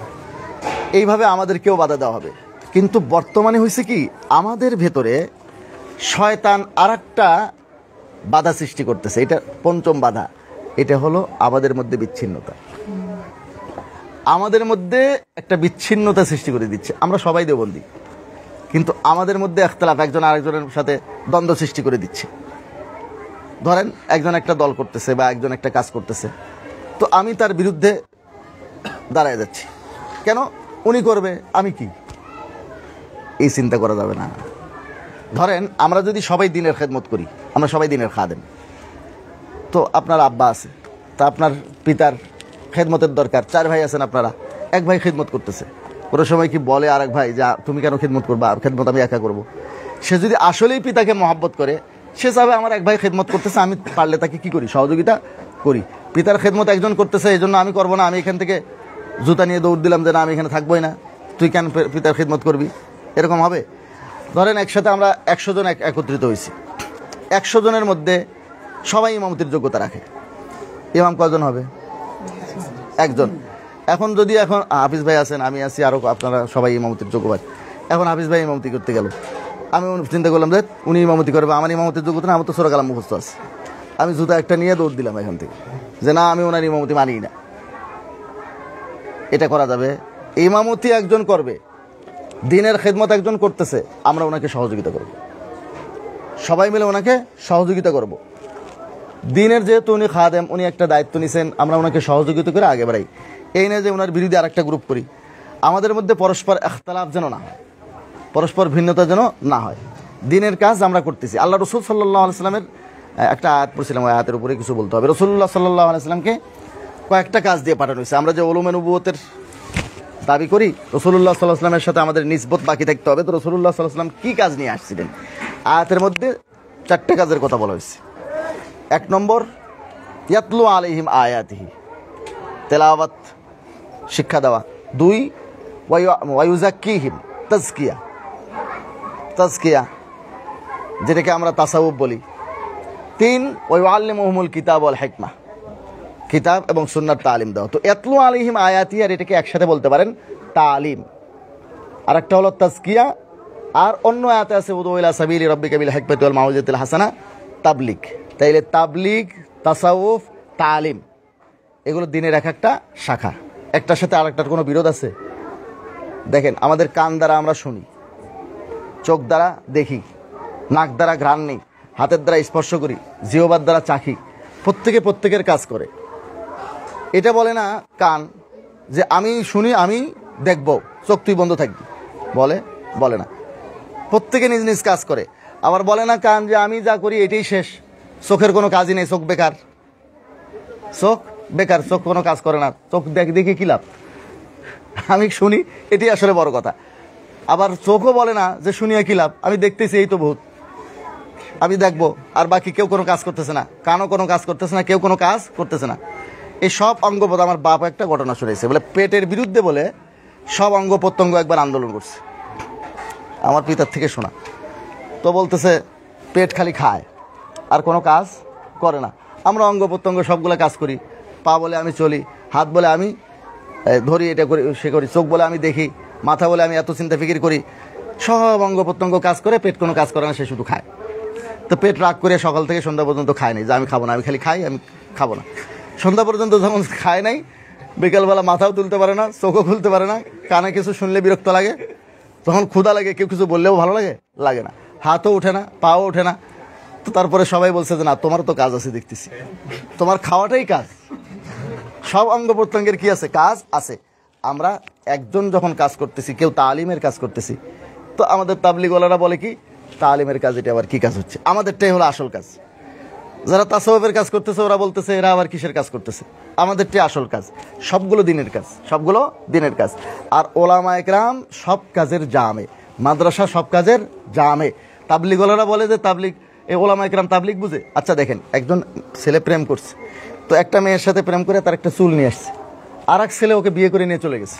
এইভাবে আমাদেরকেও বাধা দেওয়া হবে। কিন্তু বর্তমানে হয়েছে কি, আমাদের ভেতরে শয়তান আর একটা বাধা সৃষ্টি করতেছে। এটা পঞ্চম বাধা, এটা হলো আমাদের মধ্যে বিচ্ছিন্নতা। আমাদের মধ্যে একটা বিচ্ছিন্নতা সৃষ্টি করে দিচ্ছে। আমরা সবাই দেওবন্দি, কিন্তু আমাদের মধ্যে ইখতিলাফ, একজন আরেকজনের সাথে দ্বন্দ্ব সৃষ্টি করে দিচ্ছে। ধরেন একজন একটা দল করতেছে বা একজন একটা কাজ করতেছে, তো আমি তার বিরুদ্ধে দাঁড়ায় যাচ্ছি। কেন? উনি করবে, আমি কি? এই চিন্তা করা যাবে না। ধরেন আমরা যদি সবাই দিনের খেদমত করি, আমরা সবাই দিনের খাদেম, তো আপনার আব্বা আছে, তা আপনার পিতার খেদমতের দরকার। 4 ভাই আছেন আপনারা, এক ভাই খেদমত করতেছে। কোনো সময় কি বলে আর এক ভাই যে তুমি কেন খেদমত করবা, আর খেদমত আমি একা করবো? সে যদি আসলেই পিতাকে মহব্বত করে, সে চাবে আমার এক ভাই খেদমত করতেছে, আমি পারলে তাকে কি করি, সহযোগিতা করি। পিতার খেদমত একজন করতেছে, এই জন্য আমি করবো না, আমি এখান থেকে জুতা নিয়ে দৌড় দিলাম যে না আমি এখানে থাকবোই না, তুই কেন পিতার খেদমত করবি? এরকম হবে? ধরেন একসাথে আমরা 100 জন একত্রিত হয়েছি, 100 জনের মধ্যে সবাই ইমামতির যোগ্যতা রাখে। ইমাম কজন হবে? একজন। এখন যদি এখন হাফিজ ভাই আছেন, আমি আছি, আরও আপনারা সবাই ইমামতির যোগ্যবাদ। এখন হাফিজ ভাই ইমামতি করতে গেল, আমি চিন্তা করলাম যে উনি ইমামতি করবে, আমার ইমামতির যোগ্যতা না, আমার তো সূরা কালাম মুখস্থ আছে। আমি জুতা একটা নিয়ে দৌড় দিলাম এখান থেকে যে না আমি ওনার ইমামতি মানি না। এটা করা যাবে? ইমামতি একজন করবে, দিনের খেদমত একজন করতেছে, আমরা ওনাকে সহযোগিতা করব, সবাই মিলে ওনাকে সহযোগিতা করব। দিনের যেহেতু উনি খাদেম, উনি একটা দায়িত্ব নিছেন, আমরা ওনাকে সহযোগিতা করে আগে বাড়াই। এই না যে ওনার বিরুদ্ধে আরেকটা গ্রুপ করি। আমাদের মধ্যে পরস্পর ইখতিলাফ যেন না হয়, পরস্পর ভিন্নতা যেন না হয়। দিনের কাজ আমরা করতেছি। আল্লাহ রসুল সাল্লাল্লাহু আলাইহি সাল্লামের একটা আয়াত পড়ছিলাম, ওই আয়াতের উপরে কিছু বলতে হবে। রাসূলুল্লাহ সাল্লাল্লাহু আলাইহি সাল্লামকে কয়েকটা কাজ দিয়ে পাঠানো হয়েছে। আমরা যে উলুমে নবুয়তের দাবি করি, রাসূলুল্লাহ সাল্লাল্লাহু আলাইহি সাল্লামের সাথে আমাদের নিসবত বাকি থাকতে হবে। তো রাসূলুল্লাহ সাল্লাল্লাহু আলাইহি সাল্লাম কী কাজ নিয়ে আসছিলেন? আয়াতের মধ্যে 4টে কাজের কথা বলা হয়েছে। 1 নম্বর, ইয়াতলু আলাইহিম আয়াতিহি, তেলাওয়াত, শিক্ষা দেওয়া। 2, ওয়ায়ুজাক্কিহিম, তাজকিয়া, যেটাকে আমরা তাসাউফ বলি। 3, ওয়ায়ুআল্লিমুহুমুল কিতাব ওয়াল হিকমা, কিতাব এবং সুন্নাত তালিম দেওয়া। তো ইয়াতলু আলাইহিম আয়াতি, আর এটাকে একসাথে বলতে পারেন তালিম। আর একটা হলো তাজকিয়া, আর অন্য আয়াতে আছে উদউ ইলা সাবিলি রাব্বিকা বিল হিকমাতি ওয়াল মাউইজাতিল হাসানা, তাবলিগ। তাইলে তাবলিগ, তাসাউফ, তালিম, এগুলো দিনের এক একটা শাখা। একটার সাথে আরেকটার কোনো বিরোধ আছে? দেখেন, আমাদের কান দ্বারা আমরা শুনি, চোখ দ্বারা দেখি, নাক দ্বারা ঘ্রাণ নেই, হাতের দ্বারা স্পর্শ করি, জিহ্বার দ্বারা চাখি। প্রত্যেকের কাজ করে। এটা বলে না কান যে আমি শুনি, আমি দেখব, চোখ তুই বন্ধ থাকবি, বলে না। প্রত্যেকে নিজ নিজ কাজ করে। আবার বলে না কান যে আমি যা করি এটাই শেষ, চোখের কোনো কাজই নেই, চোখ বেকার, চোখ কোনো কাজ করে না, চোখ দেখে কি লাভ, আমি শুনি, এটাই আসলে বড় কথা। আবার চোখও বলে না যে শুনিয়া কি লাভ, আমি দেখতেছি এই তো বহুত, আমি দেখবো, আর বাকি কেউ কোনো কাজ করতেছে না, কানও কোনো কাজ করতেছে না, কেউ কোনো কাজ করতেছে না। এই সব অঙ্গবোধ, আমার বাপ একটা ঘটনা শুনেছে, বলে পেটের বিরুদ্ধে বলে সব অঙ্গ প্রত্যঙ্গ একবার আন্দোলন করছে, আমার পিতার থেকে শোনা। তো বলতেছে পেট খালি খায় আর কোনো কাজ করে না। আমরা অঙ্গ প্রত্যঙ্গ সবগুলো কাজ করি। পা বলে আমি চলি, হাত বলে আমি ধরি, এটা করি, সে করি, চোখ বলে আমি দেখি, মাথা বলে আমি এত চিন্তা ফিকির করি। সব অঙ্গ প্রত্যঙ্গ কাজ করে, পেট কোনো কাজ করে না, সে শুধু খায়। তো পেট রাগ করে সকাল থেকে সন্ধ্যা পর্যন্ত খায় নাই যে আমি খাবো না, আমি খালি খাই, আমি খাবো না। সন্ধ্যা পর্যন্ত যখন খায় নাই, বিকালবেলা মাথাও তুলতে পারে না, চোখও খুলতে পারে না, কানে কিছু শুনলে বিরক্ত লাগে, তখন ক্ষুধা লাগে, কেউ কিছু বললেও ভালো লাগে না, হাতও ওঠে না, পাও ওঠে না। তো তারপরে সবাই বলছে যে না, তোমার তো কাজ আছে দেখতেছি, তোমার খাওয়াটাই কাজ। সব অঙ্গ প্রত্যঙ্গের কি আছে? কাজ আছে। আমরা একজন যখন কাজ করতেছি, কেউ তালিমের কাজ করতেছি, তো আমাদের তাবলিগওয়ালারা বলে কি তালিমের কাজ, এটা আবার কি কাজ হচ্ছে? আমাদেরটাই হলো আসল কাজ। যারা তাসাউফের কাজ করতেছে ওরা বলতেছে এরা আবার কিসের কাজ করতেছে? আমাদেরটাই আসল কাজ। সবগুলো দিনের কাজ। আর ওলামায়ে কেরাম সব কাজের জামে, মাদ্রাসা সব কাজের জামে। তাবলিগওয়ালারা বলে যে তাবলিগ, এই ওলামায়ে কেরাম তাবলিগ বুঝে। আচ্ছা দেখেন, একজন ছেলে প্রেম করছে, তো একটা মেয়ের সাথে প্রেম করে তার একটা চুল নিয়ে আসছে, আর এক ছেলে ওকে বিয়ে করে নিয়ে চলে গেছে।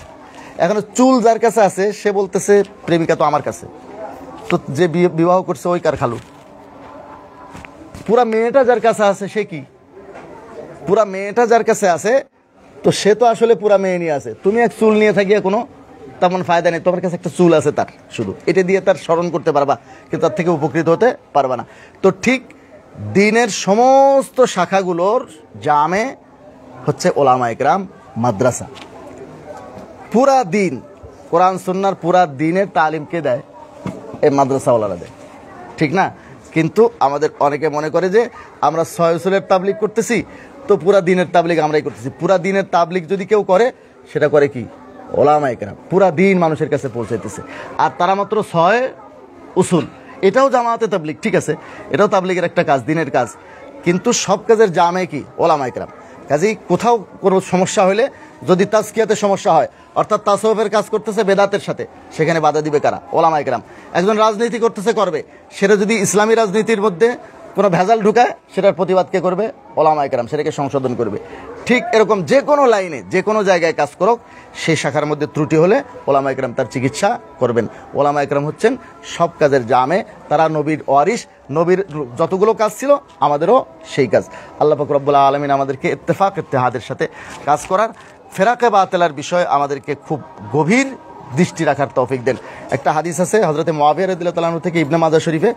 এখন চুল যার কাছে আছে সে বলতেছে প্রেমিকা তো আমার কাছে, তো যে বিবাহ করছে ওই কার খালু? পুরা মেয়েটা যার কাছে আছে সে কি? পুরা মেয়েটা যার কাছে আছে তো সে তো আসলে পুরা মেয়ে নিয়ে আছে। তুমি এক চুল নিয়ে থাকিয়া কোনো তেমন ফায়দা নেই। তোমার কাছে একটা চুল আছে তার, শুধু এটা দিয়ে তার স্মরণ করতে পারবা, কিন্তু তার থেকে উপকৃত হতে পারবা না। তো ঠিক দ্বীনের সমস্ত শাখাগুলোর জামে হচ্ছে ওলামা ইকরাম, মাদ্রাসা। পুরা দিন কোরআন সুন্নাহর পুরা দিনের তালিমকে দেয় এই মাদ্রাসাওয়ালারা দেয়, ঠিক না? কিন্তু আমাদের অনেকে মনে করে যে আমরা 6 উসুলের তাবলিগ করতেছি, তো পুরা দিনের তাবলিগ আমরাই করতেছি। পুরা দিনের তাবলিগ যদি কেউ করে, সেটা করে কি? ওলামা ইকরাম। পুরা দিন মানুষের কাছে পৌঁছাইতেছে, আর তারা মাত্র 6 উসুল। এটাও জামাতে তাবলিগ, ঠিক আছে, এটাও তাবলিগের একটা কাজ, দিনের কাজ, কিন্তু সব কাজের জামে কি? ওলামা ইকরাম। কাজেই কোথাও কোনো সমস্যা হলে, যদি তাজকিয়াতে সমস্যা হয়, অর্থাৎ তাসাউফের কাজ করতেছে বেদাতের সাথে, সেখানে বাধা দিবে কারা? ওলামা ইকরাম। একজন রাজনীতি করতেছে, করবে, সেটা যদি ইসলামী রাজনীতির মধ্যে কোনো ভেজাল ঢুকায়, সেটার প্রতিবাদ কে করবে? ওলামা ইকরাম, সেটাকে সংশোধন করবে। ঠিক এরকম যে কোনো লাইনে, যে কোনো জায়গায় কাজ করুক, সেই শাখার মধ্যে ত্রুটি হলে ওলামা ইকরাম তার চিকিৎসা করবেন। ওলামা ইকরাম হচ্ছেন সব কাজের জামে, তারা নবীর ওয়ারিস। নবীর যতগুলো কাজ ছিল আমাদেরও সেই কাজ। আল্লাহ পাক রব্বুল আলামিন আমাদেরকে ইত্তেফাক ইত্তেহাদের সাথে কাজ করার, ফেরাকে বাতিলের বিষয়ে আমাদেরকে খুব গভীর দৃষ্টি রাখার তৌফিক দেন। একটা হাদিস আছে হযরতে মুআবিয়া রাদিয়াল্লাহু তাআলা আনহু থেকে, ইবনে মাজাহ শরীফে,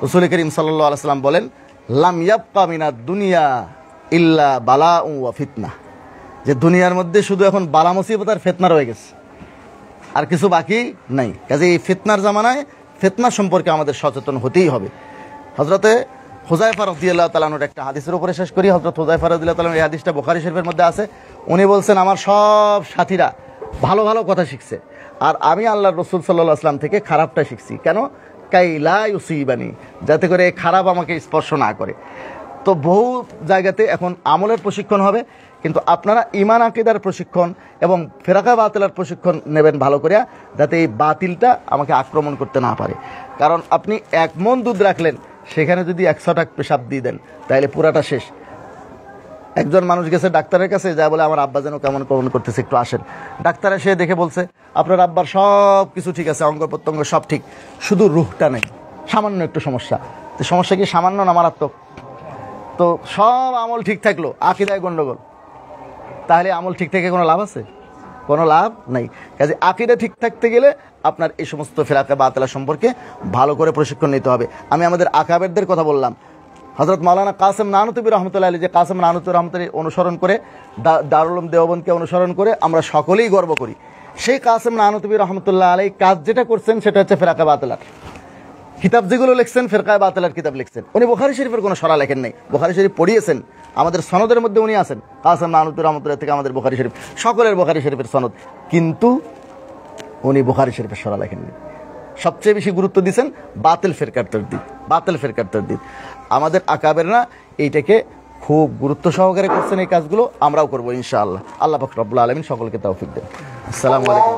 রাসূল করিম সাল্লাল্লাহু আলাইহি সাল্লাম বলেন, লাম ইয়াবকা মিনাদ দুনিয়া ইল্লা বালাউ ওয়া ফিতনা, যে দুনিয়ার মধ্যে শুধু এখন বালা মুসিবত আর ফিতনা রয়ে গেছে, আর কিছু বাকি নাই। কাজে এই ফিতনার জামানায় ফিতনা সম্পর্কে আমাদের সচেতন হতেই হবে। হযরতে হুযায়ফা রাদিয়াল্লাহু তাআলা আনহুর একটা হাদিসের উপরে শেষ করি। হযরত হুযায়ফা রাদিয়াল্লাহু তাআলা, এই হাদিসটা বুখারী শরীফের মধ্যে আছে। উনি বলছেন, আমার সব সাথীরা ভালো ভালো কথা শিখছে, আর আমি আল্লাহর রাসূল সাল্লাল্লাহু আলাইহি ওয়াসাল্লাম থেকে খারাপটা শিখছি। কেন? কাইলা ইউসিবানি, যাতে করে খারাপ আমাকে স্পর্শ না করে। তো বহু জায়গাতে এখন আমলের প্রশিক্ষণ হবে, কিন্তু আপনারা ঈমান আকীদার প্রশিক্ষণ এবং ফেরাকা বাতিলের প্রশিক্ষণ নেবেন ভালো করে, যাতে এই বাতিলটা আমাকে আক্রমণ করতে না পারে। কারণ আপনি 1 মণ দুধ রাখলেন, সেখানে যদি 100 টাক পেশাব দিয়ে দেন, তাহলে পুরাটা শেষ। একজন মানুষ গেছে ডাক্তারের কাছে, যা বলে আমার আব্বা যেন কেমন কেমন করতেছে, একটু আসেন। ডাক্তার এসে দেখে বলছে, আপনার আব্বার সব কিছু ঠিক আছে, অঙ্গ প্রত্যঙ্গ সব ঠিক, শুধু রুহটা নেই, সামান্য একটু সমস্যা। তো সমস্যা কি সামান্য না মারাত্মক? তো সব আমল ঠিক থাকলো, আকীদায় গন্ডগোল, তাহলে আমল ঠিক থেকে কোনো লাভ আছে? কোনো লাভ নাই। কাজে আকীদা ঠিক থাকতে গেলে আপনার এই সমস্ত ফিরাকা বাতিলা সম্পর্কে ভালো করে প্রশিক্ষণ নিতে হবে। আমি আমাদের আকাবেরদের কথা বললাম, হযরত মাওলানা কাসেম নানুতুবি রহমতুল্লাহ আলাইহি, যে কাসেম নানুতুবি রহমতুল্লাহ অনুসরণ করে, দারুল উলুম দেওবন্দকে অনুসরণ করে আমরা সকলেই গর্ব করি। সেই কাসেম নানুতুবি রহমতুল্লাহ আলাইহি কাজ যেটা করছেন, সেটা হচ্ছে ফিরাকা বাতিলার কিতাব যেগুলো লিখছেন, ফিরকায়ে বাতিলার কিতাব লিখছেন। উনি বুখারী শরীফের কোনো সরা লেখেন নাই, বুখারী শরীফ পড়িয়েছেন, আমাদের সনদের মধ্যে উনি আছেন। কাসেম নানুতুবি রহমতুল্লাহ থেকে আমাদের বুখারী শরীফ, সকলের বুখারী শরীফের সনদ, কিন্তু উনি বুখারী শরীফের সরা লেখেননি। সবচেয়ে বেশি গুরুত্ব দিয়েছেন বাতিল ফিরকার তারদীদ, বাতিল ফিরকার তারদীদ। আমাদের আকাবেররা এইটাকে খুব গুরুত্ব সহকারে করছেন, এই কাজগুলো আমরাও করবো ইনশাআল্লাহ। আল্লাহ পাক রব্বুল আলামিন সকলকে তৌফিক দেন। আসসালামু আলাইকুম।